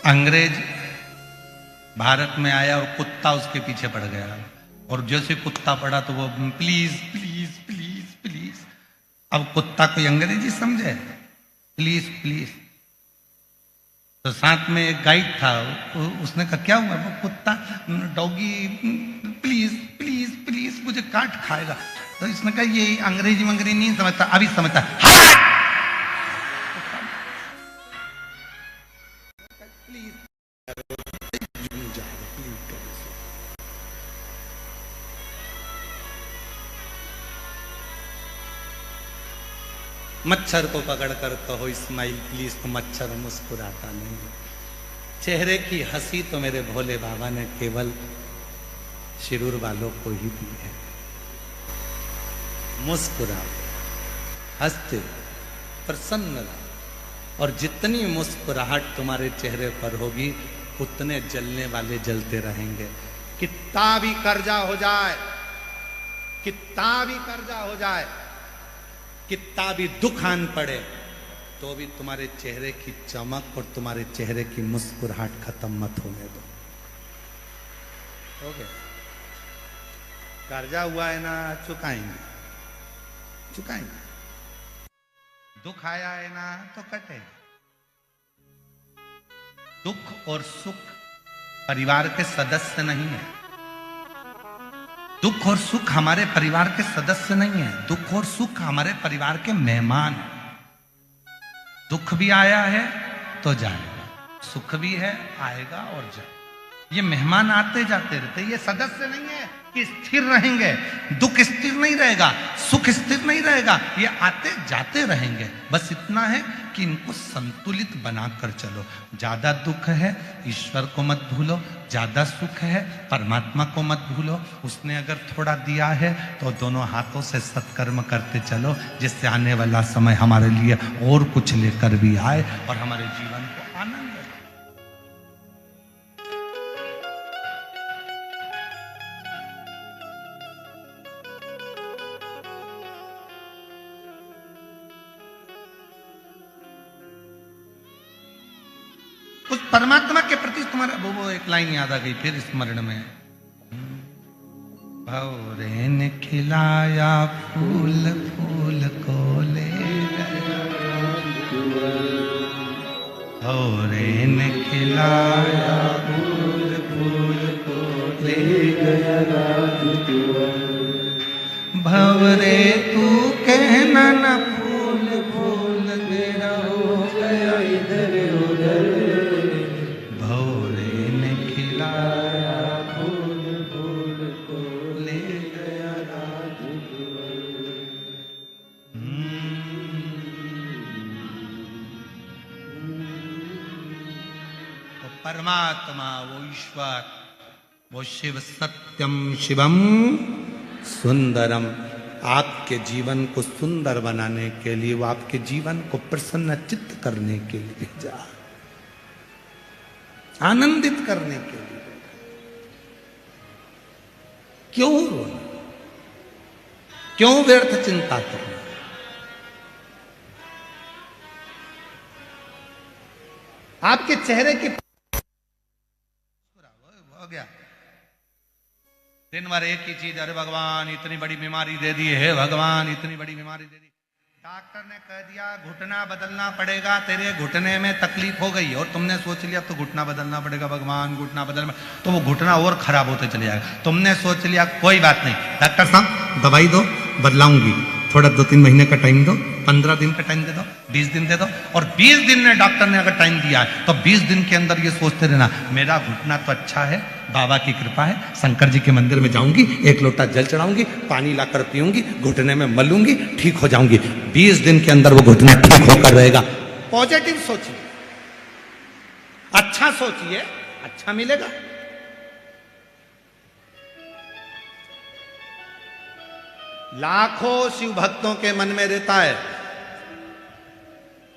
अंग्रेज भारत में आया और कुत्ता उसके पीछे पड़ गया, और जैसे कुत्ता पड़ा तो वो प्लीज प्लीज प्लीज प्लीज। अब कुत्ता कोई अंग्रेजी समझे? Please please. तो साथ में एक गाइड था, उसने कहा क्या हुआ? वो कुत्ता डॉगी प्लीज प्लीज प्लीज मुझे काट खाएगा। तो इसने कहा ये अंग्रेजी मंग्रेजी नहीं समझता, अभी समझता है। मच्छर को पकड़कर कहो स्माइल प्लीज, तो मच्छर मुस्कुराता नहीं। चेहरे की हंसी तो मेरे भोले बाबा ने केवल शिरूर वालों को ही दी है। मुस्कुराओ, हंसते, प्रसन्न रहो, और जितनी मुस्कुराहट तुम्हारे चेहरे पर होगी उतने जलने वाले जलते रहेंगे। कितना भी कर्जा हो जाए, कितना भी कर्जा हो जाए, कितना भी दुख आन पड़े, तो भी तुम्हारे चेहरे की चमक और तुम्हारे चेहरे की मुस्कुराहट खत्म मत होने दो। हो गया? कर्जा हुआ है ना, चुकाएंगे चुकाएंगे। दुख आया है ना, तो कटेगा। दुख और सुख परिवार के सदस्य नहीं है। दुख और सुख हमारे परिवार के सदस्य नहीं है। दुख और सुख हमारे परिवार के मेहमान हैं। दुख भी आया है तो जाएगा, सुख भी है आएगा और जाएगा। ये मेहमान आते जाते रहते, ये सदस्य नहीं है कि स्थिर रहेंगे। दुख स्थिर नहीं रहेगा, सुख स्थिर नहीं रहेगा, ये आते जाते रहेंगे। बस इतना है कि इनको संतुलित बनाकर चलो। ज्यादा दुख है ईश्वर को मत भूलो, ज्यादा सुख है परमात्मा को मत भूलो। उसने अगर थोड़ा दिया है तो दोनों हाथों से सत्कर्म करते चलो, जिससे आने वाला समय हमारे लिए और कुछ लेकर भी आए और हमारे जीवन को आनंद दे। उस परमात्मा के प्रति तुम्हारा वो एक लाइन याद आ गई फिर स्मरण में। भौरे ने खिलाया फूल, फूल को ले गया। भौरे ने खिलाया फूल, फूल को ले गया राजकुंवर। भंवरे तू कहना न फूल, फूल मेरा हो गया इधर उधर। भौरे ने खिलाया फूल, फूल को ले गया राजकुंवर। तो परमात्मा, वो ईश्वर, वो शिव सत्यम शिवम सुंदरम, आपके जीवन को सुंदर बनाने के लिए, वो आपके जीवन को प्रसन्न चित्त करने के लिए जा, आनंदित करने के लिए। क्यों रोना, क्यों व्यर्थ चिंता करना? आपके चेहरे की हो गया दिन भर एक ही चीज, अरे भगवान इतनी बड़ी बीमारी दे दी है, भगवान इतनी बड़ी बीमारी दे दी। डॉक्टर ने कह दिया घुटना बदलना पड़ेगा, तेरे घुटने में तकलीफ हो गई, और तुमने सोच लिया तो घुटना बदलना पड़ेगा, भगवान घुटना बदलना, तो वो घुटना और खराब होते चले जाएगा। तुमने सोच लिया कोई बात नहीं, डॉक्टर साहब दवाई दो, बदलाऊंगी, थोड़ा 2-3 महीने का टाइम दो, 15 दिन का टाइम दे दो, 20 दिन दे दो। और 20 दिन में डॉक्टर ने अगर टाइम दिया है तो 20 दिन के अंदर ये सोचते रहना, मेरा घुटना तो अच्छा है, बाबा की कृपा है, शंकर जी के मंदिर में जाऊंगी, 1 लोटा जल चढ़ाऊंगी, पानी लाकर पीऊंगी, घुटने में मलूंगी, ठीक हो जाऊंगी। 20 दिन के अंदर वो घुटना ठीक होकर रहेगा। पॉजिटिव सोचिए, अच्छा सोचिए, अच्छा मिलेगा। लाखों शिव भक्तों के मन में रहता है,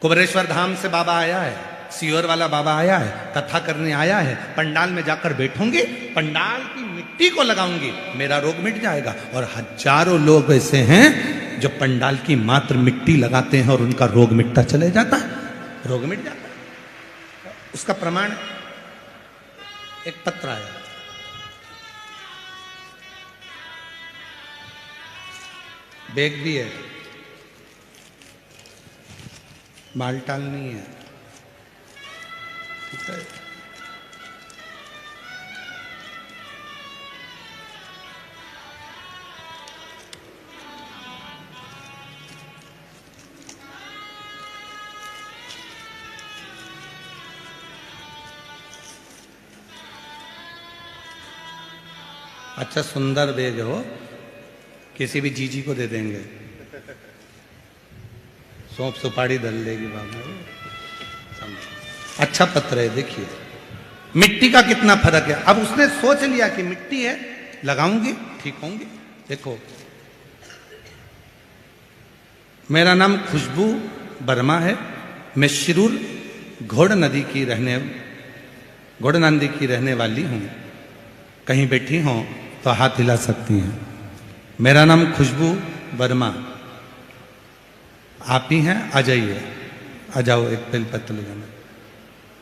कुबरेश्वर धाम से बाबा आया है, सीहोर वाला बाबा आया है, कथा करने आया है, पंडाल में जाकर बैठूंगी, पंडाल की मिट्टी को लगाऊंगी, मेरा रोग मिट जाएगा। और हजारों लोग ऐसे हैं जो पंडाल की मात्र मिट्टी लगाते हैं और उनका रोग मिटता चले जाता है, रोग मिट जाता है। उसका प्रमाण एक पत्र आया, बैग भी है, बालटाल नहीं है, ठीक है। अच्छा सुंदर बैग हो, किसी भी जीजी को दे देंगे, सौंप सुपारी दल लेगी बाबा। अच्छा पत्र है, देखिए मिट्टी का कितना फर्क है। अब उसने सोच लिया कि मिट्टी है, लगाऊंगी ठीक होंगी। देखो मेरा नाम खुशबू वर्मा है, मैं शिरूर घोड़ नदी की रहने वाली हूं। कहीं बैठी हो तो हाथ हिला सकती हैं। मेरा नाम खुशबू वर्मा, आप ही हैं, आ जाइए, आ जाओ, एक बेल पत्र ले जाना।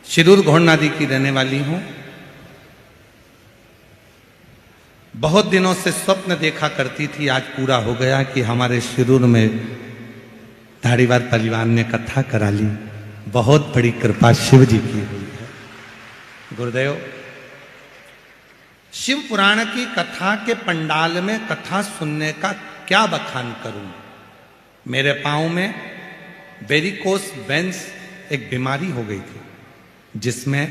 शिरूर घोड़ नदी की रहने वाली हूं। बहुत दिनों से स्वप्न देखा करती थी, आज पूरा हो गया कि हमारे शिरूर में धारीवाल परिवार ने कथा करा ली। बहुत बड़ी कृपा शिव जी की हुई है। गुरुदेव, शिव पुराण की कथा के पंडाल में कथा सुनने का क्या बखान करूं। मेरे पांव में वेरिकोस वेन्स एक बीमारी हो गई थी, जिसमें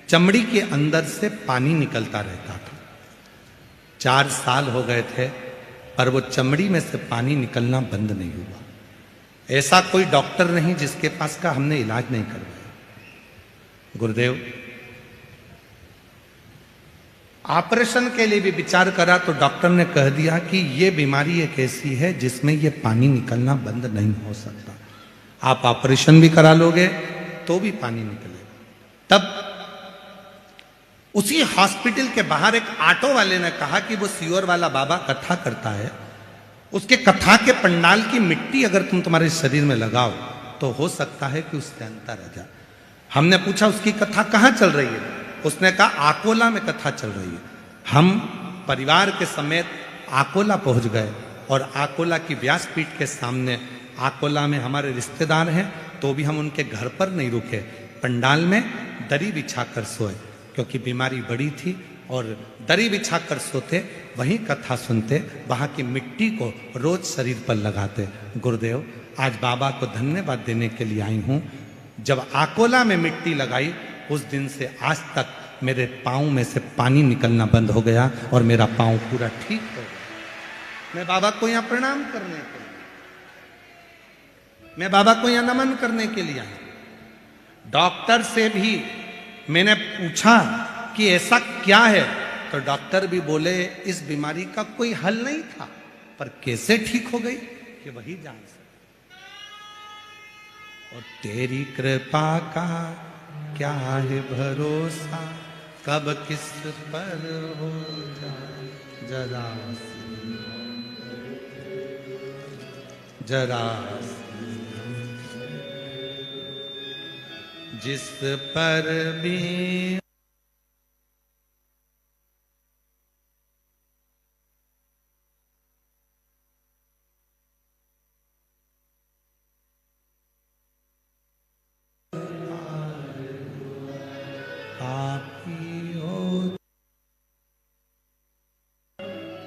चमड़ी के अंदर से पानी निकलता रहता था। 4 साल हो गए थे, पर वो चमड़ी में से पानी निकलना बंद नहीं हुआ। ऐसा कोई डॉक्टर नहीं जिसके पास का हमने इलाज नहीं करवाया। गुरुदेव, ऑपरेशन के लिए भी विचार करा तो डॉक्टर ने कह दिया कि ये बीमारी एक ऐसी है जिसमें ये पानी निकलना बंद नहीं हो सकता। आप ऑपरेशन भी करा लोगे तो भी पानी निकलेगा। तब उसी हॉस्पिटल के बाहर एक ऑटो वाले ने कहा कि वो सियोर वाला बाबा कथा करता है, उसके कथा के पंडाल की मिट्टी अगर तुम तुम्हारे शरीर में लगाओ तो हो सकता है कि उससे अंतर आ जाए। हमने पूछा उसकी कथा कहाँ चल रही है? उसने कहा आकोला में कथा चल रही है। हम परिवार के समेत आकोला पहुंच गए और आकोला की व्यासपीठ के सामने, आकोला में हमारे रिश्तेदार हैं, तो भी हम उनके घर पर नहीं रुके, पंडाल में दरी बिछाकर सोए, क्योंकि बीमारी बड़ी थी और दरी बिछाकर सोते, वहीं कथा सुनते, वहां की मिट्टी को रोज शरीर पर लगाते। गुरुदेव, आज बाबा को धन्यवाद देने के लिए आई हूं। जब आकोला में मिट्टी लगाई, उस दिन से आज तक मेरे पाँव में से पानी निकलना बंद हो गया और मेरा पाँव पूरा ठीक हो गया। मैं बाबा को यहाँ प्रणाम करने के लिए, मैं बाबा को यहाँ नमन करने के लिए आई। डॉक्टर से भी मैंने पूछा कि ऐसा क्या है, तो डॉक्टर भी बोले इस बीमारी का कोई हल नहीं था, पर कैसे ठीक हो गई कि वही जान सकते। और तेरी कृपा का क्या है भरोसा, कब किस पर हो जाए जरा जरा, जिस पर भी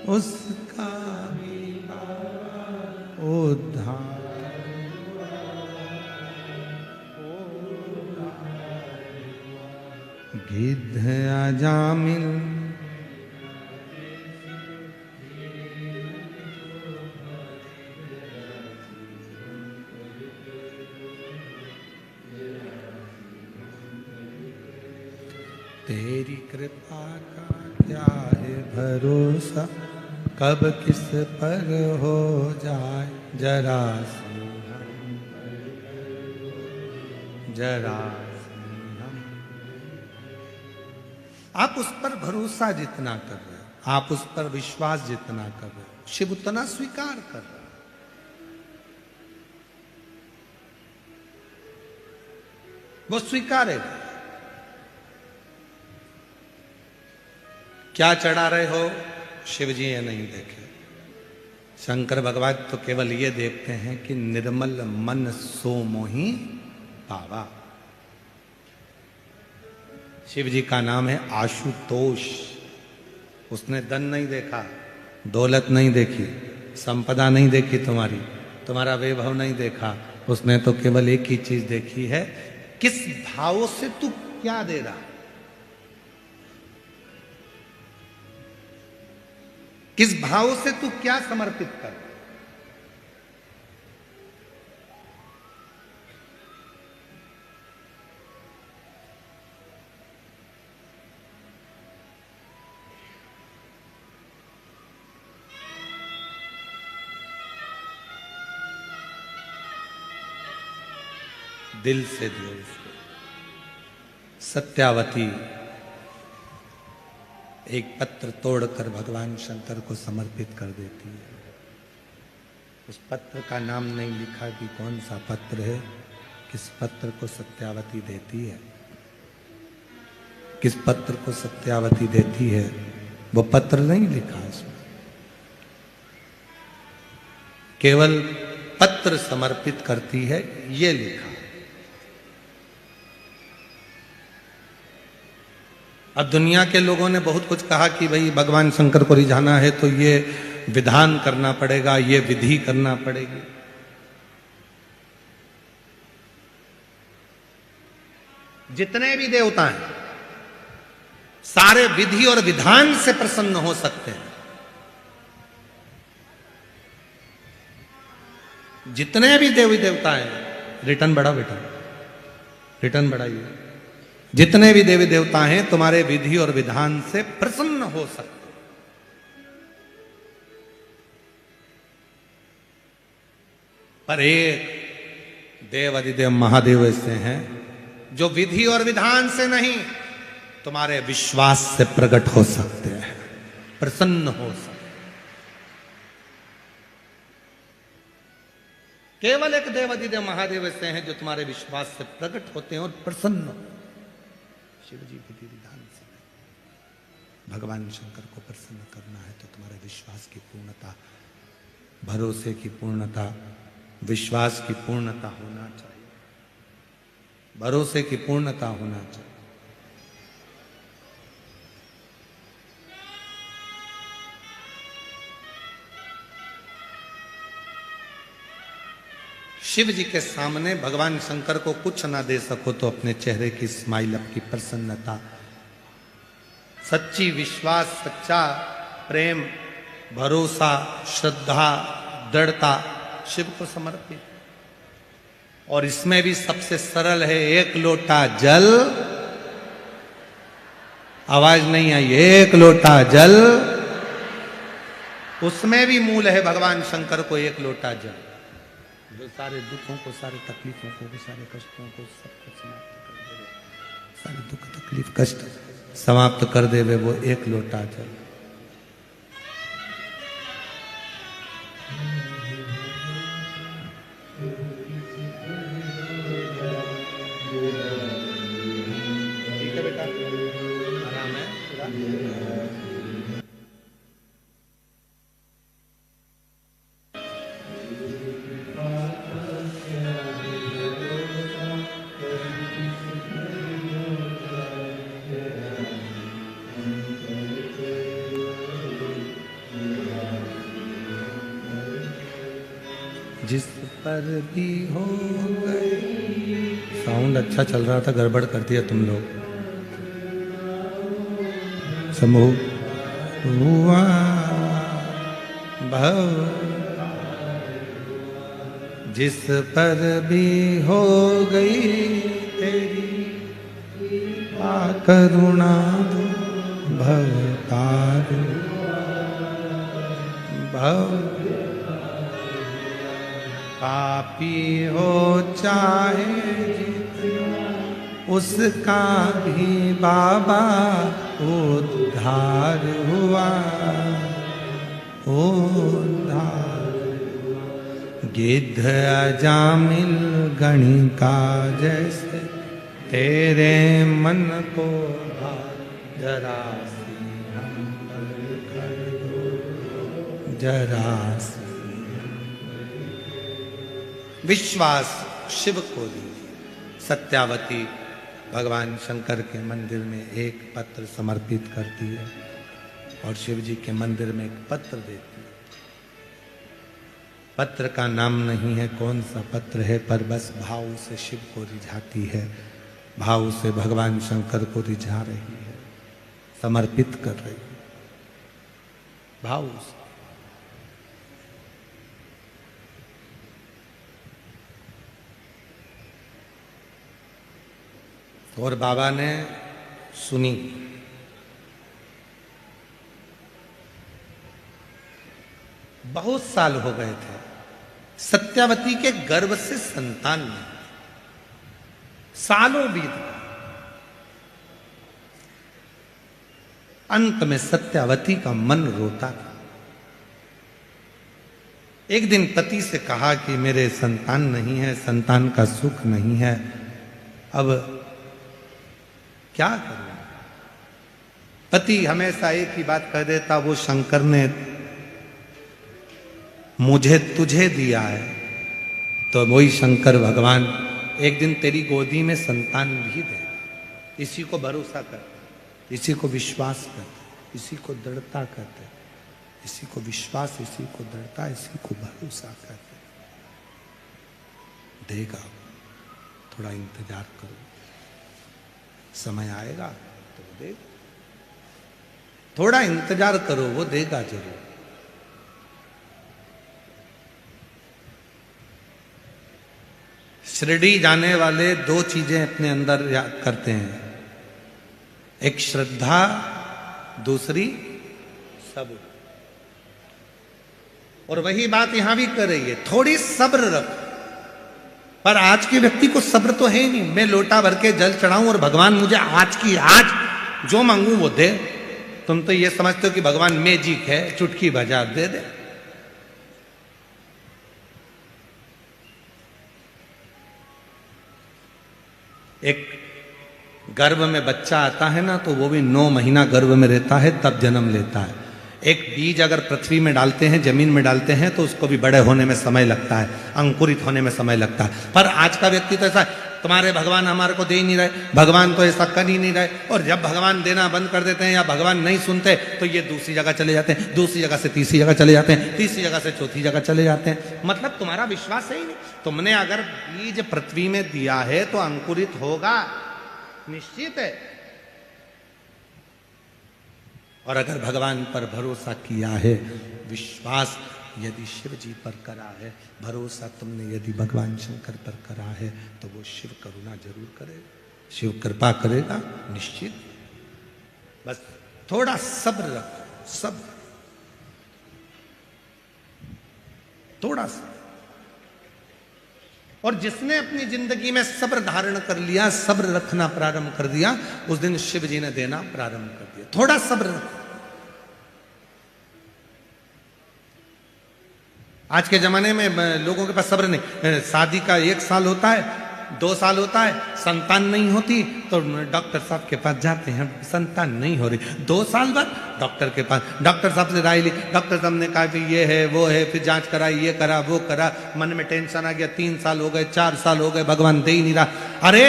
उसका भी उद्धार गिद्ध अजामिल तेरी कृपा का क्या है भरोसा, कब किस पर हो जाए जरा जरा। आप उस पर भरोसा जितना कर रहे हो, आप उस पर विश्वास जितना कर रहे हो, शिव उतना स्वीकार कर रहा है। वो स्वीकारेगा। क्या चढ़ा रहे हो शिव जी ये नहीं देखे। शंकर भगवान तो केवल ये देखते हैं कि निर्मल मन सो मोहि पावा। शिव जी का नाम है आशुतोष। उसने धन नहीं देखा, दौलत नहीं देखी, संपदा नहीं देखी, तुम्हारा वैभव नहीं देखा। उसने तो केवल एक ही चीज देखी है, किस भाव से तू क्या दे रहा, किस भाव से तू क्या समर्पित कर। दिल से दियो उसको। सत्यावती एक पत्र तोड़कर भगवान शंकर को समर्पित कर देती है। उस पत्र का नाम नहीं लिखा कि कौन सा पत्र है, किस पत्र को सत्यावती देती है, किस पत्र को सत्यावती देती है, वो पत्र नहीं लिखा उसमें, केवल पत्र समर्पित करती है ये लिखा। अब दुनिया के लोगों ने बहुत कुछ कहा कि भाई भगवान शंकर को रिझाना है तो ये विधान करना पड़ेगा, ये विधि करना पड़ेगी। जितने भी देवता हैं सारे विधि और विधान से प्रसन्न हो सकते हैं। जितने भी देवी देवता हैं, रिटर्न बढ़ा बेटा, रिटर्न बढ़ाइए। जितने भी देवी देवता हैं तुम्हारे विधि और विधान से प्रसन्न हो सकते हैं। पर एक देव अधिदेव महादेव ऐसे हैं जो विधि और विधान से नहीं, तुम्हारे विश्वास से प्रकट हो सकते हैं, प्रसन्न हो सकते हैं। केवल एक देव अधिदेव महादेव ऐसे हैं जो तुम्हारे विश्वास से प्रकट होते हैं और प्रसन्न। शिव जी विधि विधान से नहीं। भगवान शंकर को प्रसन्न करना है तो तुम्हारे विश्वास की पूर्णता, भरोसे की पूर्णता, विश्वास की पूर्णता होना चाहिए, भरोसे की पूर्णता होना चाहिए। शिव जी के सामने भगवान शंकर को कुछ ना दे सको तो अपने चेहरे की स्माइल, अपनी प्रसन्नता, सच्ची विश्वास, सच्चा प्रेम, भरोसा, श्रद्धा, दृढ़ता शिव को समर्पित। और इसमें भी सबसे सरल है, एक लोटा जल, आवाज नहीं आई, एक लोटा जल, उसमें भी मूल है भगवान शंकर को एक लोटा जल, जो सारे दुखों को, सारे तकलीफों को, सारे कष्टों को सबको समाप्त कर देवे, सारे दुख तकलीफ कष्ट समाप्त कर देवे वो एक लोटा जल। ठीक है बेटा, आराम है पूरा। जिस पर भी हो गई, साउंड अच्छा चल रहा था, गड़बड़ कर दिया तुम लोग। समूह हुआ भव, जिस पर भी हो गई तेरी करुणा भवतार भव, पापी हो चाहे उसका भी बाबा उद्धार हुआ, उद्धार। गिद्ध अजामिल गणिका जैसे तेरे मन को भा, जरा सी हम्बल कर दो, जरा सी विश्वास शिव को दीजिए। सत्यावती भगवान शंकर के मंदिर में एक पत्र समर्पित करती है और शिव जी के मंदिर में एक पत्र देती है। पत्र का नाम नहीं है कौन सा पत्र है, पर बस भाव से शिव को रिझाती है, भाव से भगवान शंकर को रिझा रही है, समर्पित कर रही है भाव से। और बाबा ने सुनी। बहुत साल हो गए थे, सत्यावती के गर्भ से संतान नहीं, सालों बीत गए। अंत में सत्यावती का मन रोता था। एक दिन पति से कहा कि मेरे संतान नहीं है, संतान का सुख नहीं है, अब क्या करूं। पति हमेशा एक ही बात कह देता, वो शंकर ने मुझे तुझे दिया है, तो वही शंकर भगवान एक दिन तेरी गोदी में संतान भी दे। इसी को भरोसा करते, इसी को विश्वास करते, इसी को दृढ़ता करते, इसी को विश्वास, इसी को दृढ़ता, इसी को भरोसा करते। देगा, थोड़ा इंतजार करो, समय आएगा तो वो देगा। थोड़ा इंतजार करो, वो देगा जरूर। शिरडी जाने वाले दो चीजें अपने अंदर याद करते हैं, एक श्रद्धा, दूसरी सब्र। और वही बात यहां भी कर रही है, थोड़ी सब्र रखो। पर आज के व्यक्ति को सब्र तो है ही नहीं। मैं लोटा भर के जल चढ़ाऊं और भगवान मुझे आज की आज जो मांगू वो दे। तुम तो ये समझते हो कि भगवान मैजिक है, चुटकी बजा दे दे। एक गर्भ में बच्चा आता है ना, तो वो भी 9 महीना गर्भ में रहता है, तब जन्म लेता है। एक बीज अगर पृथ्वी में डालते हैं, जमीन में डालते हैं, तो उसको भी बड़े होने में समय लगता है, अंकुरित होने में समय लगता है। पर आज का व्यक्ति तो ऐसा, तुम्हारे भगवान हमारे को दे ही नहीं रहे, भगवान तो ऐसा कर ही नहीं रहे। और जब भगवान देना बंद कर देते हैं या भगवान नहीं सुनते, तो ये दूसरी जगह चले जाते हैं, दूसरी जगह से तीसरी जगह चले जाते हैं, तीसरी जगह से चौथी जगह चले जाते हैं। मतलब तुम्हारा विश्वास है ही नहीं। तुमने अगर बीज पृथ्वी में दिया है तो अंकुरित होगा, निश्चित है। और अगर भगवान पर भरोसा किया है, विश्वास यदि शिव जी पर करा है, भरोसा तुमने यदि भगवान शंकर पर करा है, तो वो शिव करुणा जरूर करेगा, शिव कृपा करेगा, निश्चित। बस थोड़ा सब्र रखो, सब्र, थोड़ा सा। और जिसने अपनी जिंदगी में सब्र धारण कर लिया, सब्र रखना प्रारंभ कर दिया, उस दिन शिव जी ने देना प्रारंभ कर दिया। थोड़ा सब्र रखो। आज के जमाने में लोगों के पास सब्र नहीं। शादी का 1 साल होता है, 2 साल होता है, संतान नहीं होती, तो डॉक्टर साहब के पास जाते हैं, संतान नहीं हो रही। 2 साल बाद डॉक्टर के पास, डॉक्टर साहब से राय ली, डॉक्टर साहब ने कहा कि ये है वो है, फिर जांच कराई, ये करा वो करा, मन में टेंशन आ गया, 3 साल हो गए, 4 साल हो गए, भगवान दे ही नहीं रहा। अरे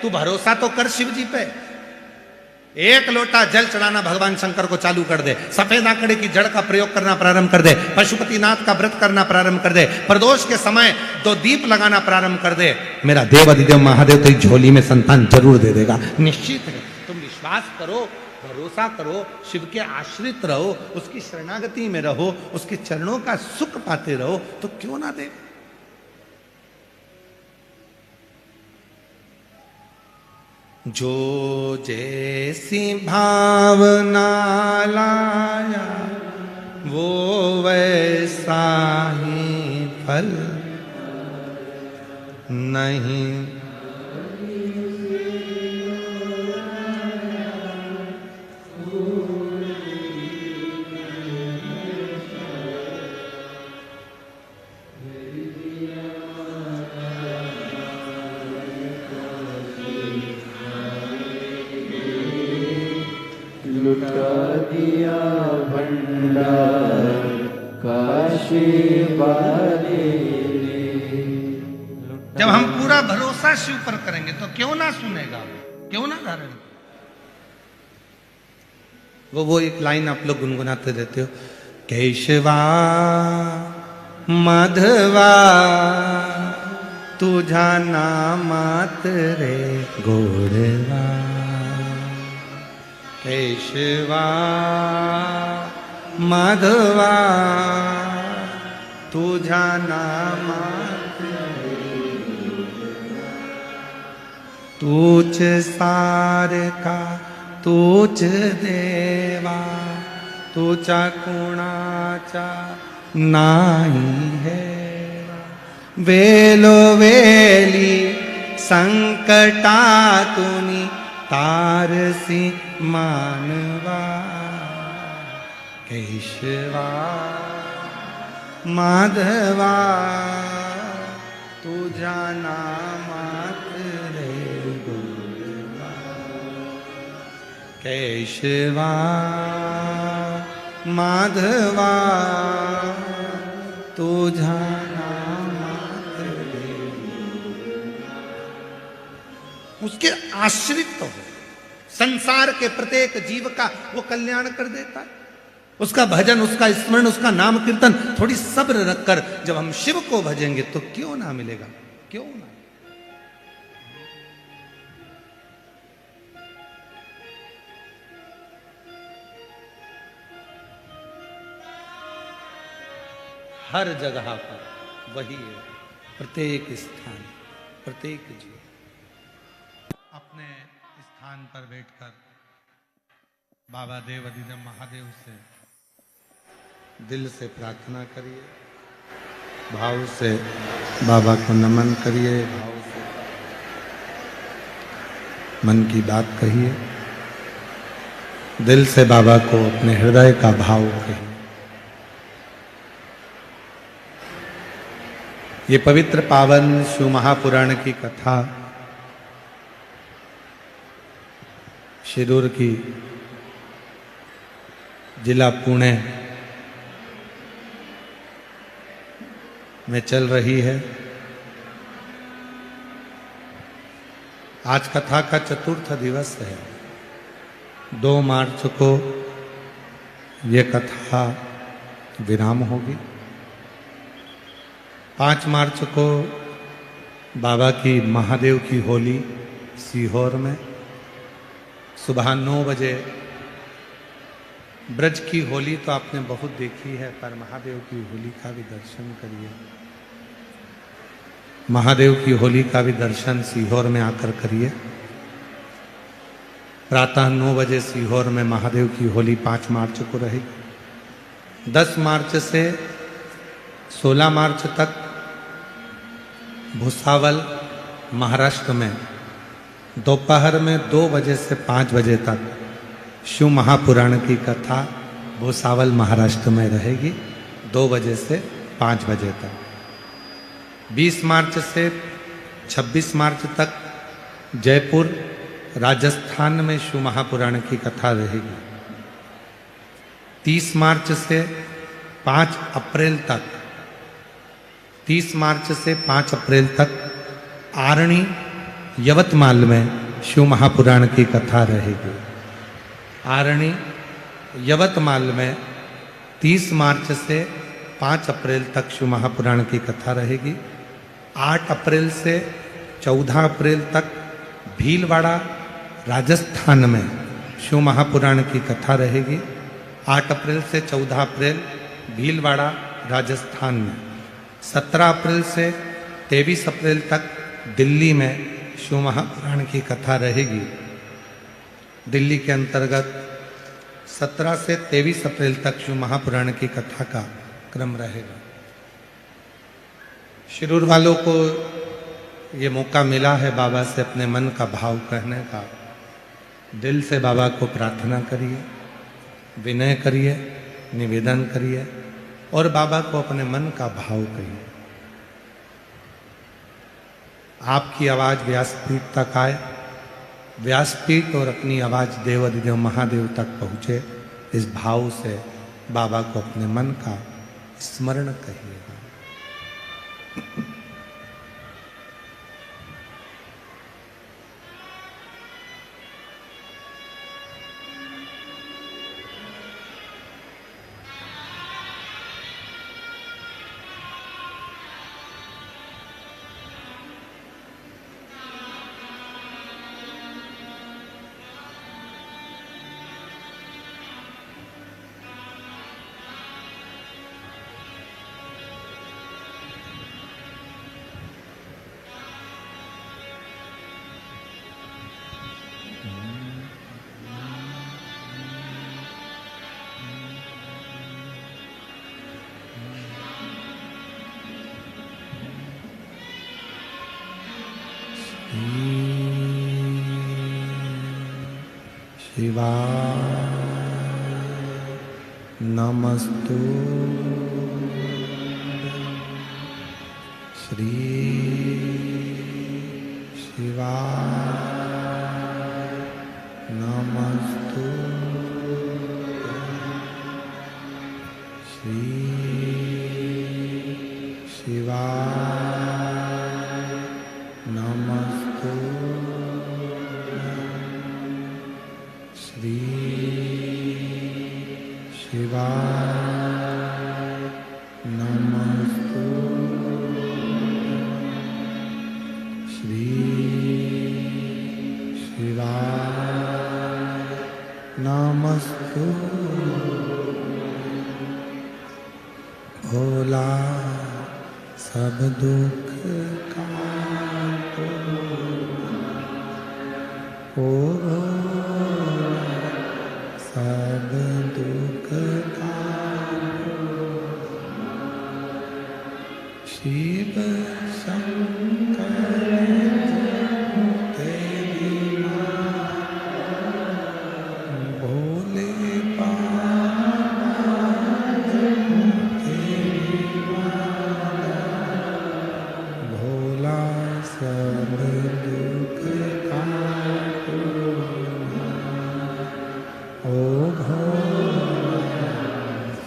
तू भरोसा तो कर शिव जी पे। 1 लोटा जल चढ़ाना भगवान शंकर को चालू कर दे, सफेद आंकड़े की जड़ का प्रयोग करना प्रारंभ कर दे, पशुपतिनाथ का व्रत करना प्रारंभ कर दे, प्रदोष के समय 2 दीप लगाना प्रारंभ कर दे, मेरा देव अधिदेव महादेव तेरी झोली में संतान जरूर दे देगा, निश्चित है। तुम विश्वास करो, भरोसा करो, शिव के आश्रित रहो, उसकी शरणागति में रहो, उसके चरणों का सुख पाते रहो, तो क्यों ना दे। जो जैसी भावना लाया, वो वैसा ही फल नहीं। लुटा दिया भंडार काशी वाले ने। जब हम पूरा भरोसा शिव पर करेंगे तो क्यों ना सुनेगा वो, क्यों ना धारण। वो एक लाइन आप लोग गुनगुनाते रहते हो, केशवा माधवा तुझा नामात रे गोडवा, केशवा माधवा तुझा नामात तूच सार का तूच देवा, तुझा कुणाचा नाही है, वेलो वेली संकटातुनी तारसी मानवा, केशवा माधवा तुझा नामात रे गोडवा, केशवा माधवा तुझा नामात रे। उसके आश्रित तो हो, संसार के प्रत्येक जीव का वो कल्याण कर देता है। उसका भजन, उसका स्मरण, उसका नाम कीर्तन, थोड़ी सब्र रखकर जब हम शिव को भजेंगे तो क्यों ना मिलेगा, क्यों ना। हर जगह पर वही है, प्रत्येक स्थान, प्रत्येक जीव अपने स्थान पर बैठकर बाबा देव अधिदेव महादेव से दिल से प्रार्थना करिए, भाव से बाबा को नमन करिए, भाव से मन की बात कहिए, दिल से बाबा को अपने हृदय का भाव कहिए। ये पवित्र पावन शिव महापुराण की कथा शिरूर की, जिला पुणे में चल रही है। आज कथा का चतुर्थ दिवस है। 2 मार्च को यह कथा विराम होगी। 5 मार्च को बाबा की महादेव की होली सीहोर में सुबह 9 बजे। ब्रज की होली तो आपने बहुत देखी है, पर महादेव की होली का भी दर्शन करिए। महादेव की होली का भी दर्शन सीहोर में आकर करिए। प्रातः 9 बजे सीहोर में महादेव की होली 5 मार्च को रहेगी। 10 मार्च से 16 मार्च तक भुसावल महाराष्ट्र में दोपहर में 2 बजे से 5 बजे तक शिव महापुराण की कथा भुसावल महाराष्ट्र में रहेगी, 2 बजे से 5 बजे तक। 20 मार्च से 26 मार्च तक जयपुर राजस्थान में शिव महापुराण की कथा रहेगी। 30 मार्च से 5 अप्रैल तक 30 मार्च से 5 अप्रैल तक आरणी यवतमाल में शिव महापुराण की कथा रहेगी। आरणी यवतमाल में 30 मार्च से 5 अप्रैल तक शिव महापुराण की कथा रहेगी। 8 अप्रैल से 14 अप्रैल तक भीलवाड़ा राजस्थान में शिव महापुराण की कथा रहेगी। 8 अप्रैल से 14 अप्रैल भीलवाड़ा राजस्थान में। 17 अप्रैल से 23 अप्रैल तक दिल्ली में शिव महापुराण की कथा रहेगी। दिल्ली के अंतर्गत 17 से 23 अप्रैल तक शिव महापुराण की कथा का क्रम रहेगा। शिरूर वालों को ये मौका मिला है बाबा से अपने मन का भाव कहने का। दिल से बाबा को प्रार्थना करिए, विनय करिए, निवेदन करिए और बाबा को अपने मन का भाव कहिए। आपकी आवाज व्यासपीठ तक आए, व्यासपीठ और अपनी आवाज देव अधिदेव महादेव तक पहुँचे, इस भाव से बाबा को अपने मन का स्मरण कहिएगा। शिवाय नमस्तु श्री शिवाय नमस्तु श्री शिवाय नमस्तु श्री शिवाय नमस्तु श्री शिवाय नमस्तु भोला सब दुख काटो ओ सब दुख काटो शिव शंकर तेरी भोले भोला सब दुख काटो ओ भोला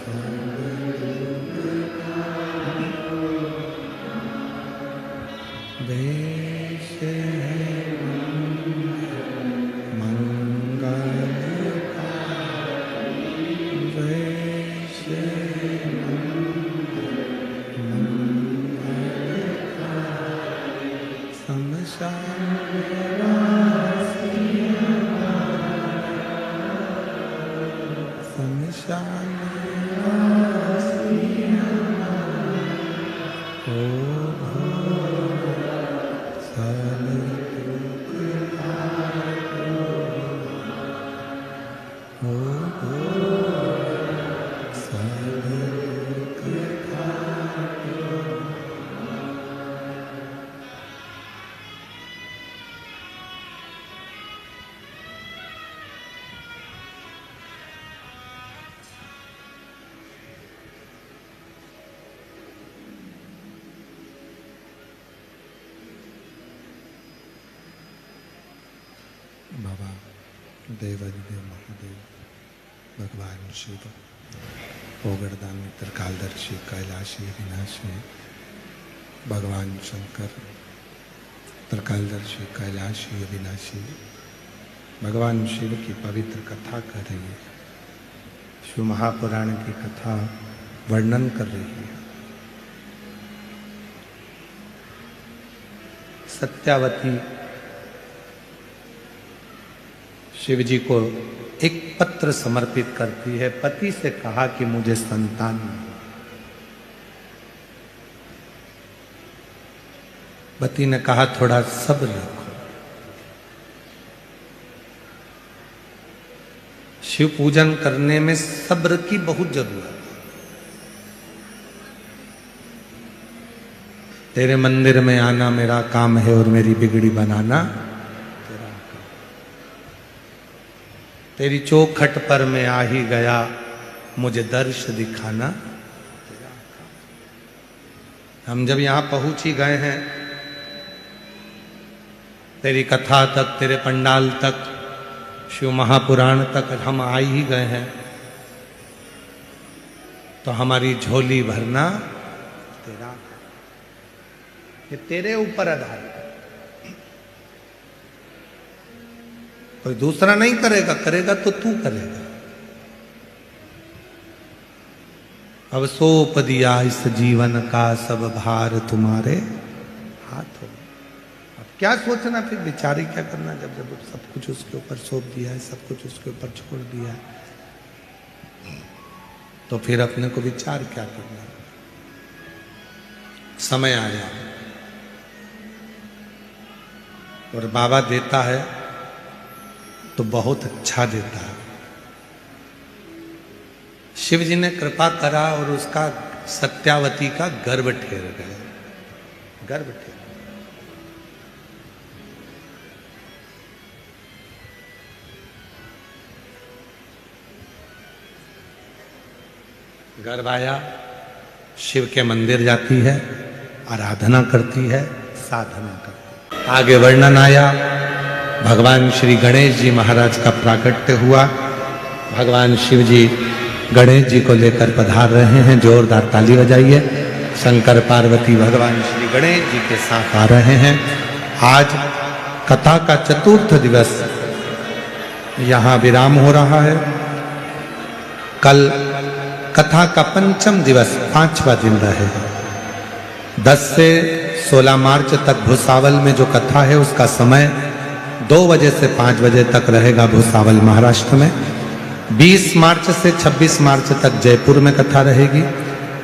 सब दुख काटो वेश है मंगलकारी वेश है मंगलकारी शमशान ओ सब दुख काटो ओ सब दुख काटो बाबा देवादिदेव महादेव भगवान शिव ओगरदानी त्रिकालदर्शी कैलाशी अविनाशी भगवान शंकर त्रिकालदर्शी कैलाशी अविनाशी भगवान शिव की पवित्र कथा कर रही है। शिव महापुराण की कथा वर्णन कर रही है। सत्यावती शिव जी को एक पत्र समर्पित करती है। पति से कहा कि मुझे संतान नहीं। पति ने कहा थोड़ा सब्र रखो। शिव पूजन करने में सब्र की बहुत जरूरत है। तेरे मंदिर में आना मेरा काम है और मेरी बिगड़ी बनाना तेरा काम। तेरी चौखट पर मैं आ ही गया, मुझे दर्श दिखाना तेरा काम। हम जब यहां पहुंच ही गए हैं, तेरी कथा तक, तेरे पंडाल तक, शिव महापुराण तक हम आ ही गए हैं, तो हमारी झोली भरना तेरा काम। ये तेरे ऊपर आधारित है। कोई दूसरा नहीं करेगा, करेगा तो तू करेगा। अब सौंप दिया इस जीवन का सब भार तुम्हारे हाथों में। अब क्या सोचना, फिर विचारी क्या करना, जब जब सब कुछ उसके ऊपर सौंप दिया है, सब कुछ उसके ऊपर छोड़ दिया है, तो फिर अपने को विचार क्या करना। समय आया और बाबा देता है तो बहुत अच्छा देता है। शिव जी ने कृपा करा और उसका सत्यावती का गर्भ ठेर गया। गर्भ ठेर गर्भ आया, शिव के मंदिर जाती है, आराधना करती है, साधना करती है। आगे वर्णन आया, भगवान श्री गणेश जी महाराज का प्राकट्य हुआ। भगवान शिव जी गणेश जी को लेकर पधार रहे हैं। जोरदार ताली बजाइए। शंकर पार्वती भगवान श्री गणेश जी के साथ आ रहे हैं। आज कथा का चतुर्थ दिवस यहाँ विराम हो रहा है। कल कथा का पंचम दिवस 5वां दिन रहेगा। 10 से 16 मार्च तक भुसावल में जो कथा है उसका समय 2 बजे से 5 बजे तक रहेगा भुसावल महाराष्ट्र में। 20 मार्च से 26 मार्च तक जयपुर में कथा रहेगी।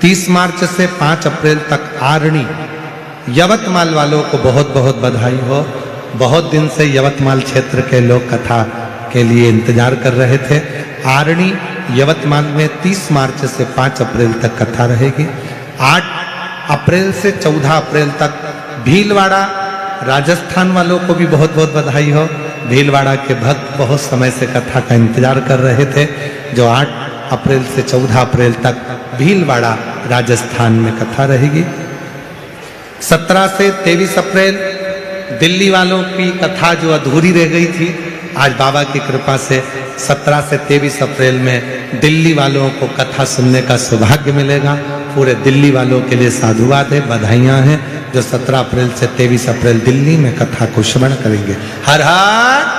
30 मार्च से 5 अप्रैल तक आरणी। यवतमाल वालों को बहुत बहुत बधाई हो। बहुत दिन से यवतमाल क्षेत्र के लोग कथा के लिए इंतजार कर रहे थे। आरणी यवतमाल में 30 मार्च से 5 अप्रैल तक कथा रहेगी। 8 अप्रैल से 14 अप्रैल तक भीलवाड़ा। राजस्थान वालों को भी बहुत बहुत बधाई हो। भीलवाड़ा के भक्त बहुत समय से कथा का इंतजार कर रहे थे। जो 8 अप्रैल से 14 अप्रैल तक भीलवाड़ा राजस्थान में कथा रहेगी। 17 से 23 अप्रैल दिल्ली वालों की कथा जो अधूरी रह गई थी, आज बाबा की कृपा से 17 से 23 अप्रैल में दिल्ली वालों को कथा सुनने का सौभाग्य मिलेगा। पूरे दिल्ली वालों के लिए साधुवाद है, बधाइयाँ हैं जो 17 अप्रैल से 23 अप्रैल दिल्ली में कथा को श्रवण करेंगे। हर हर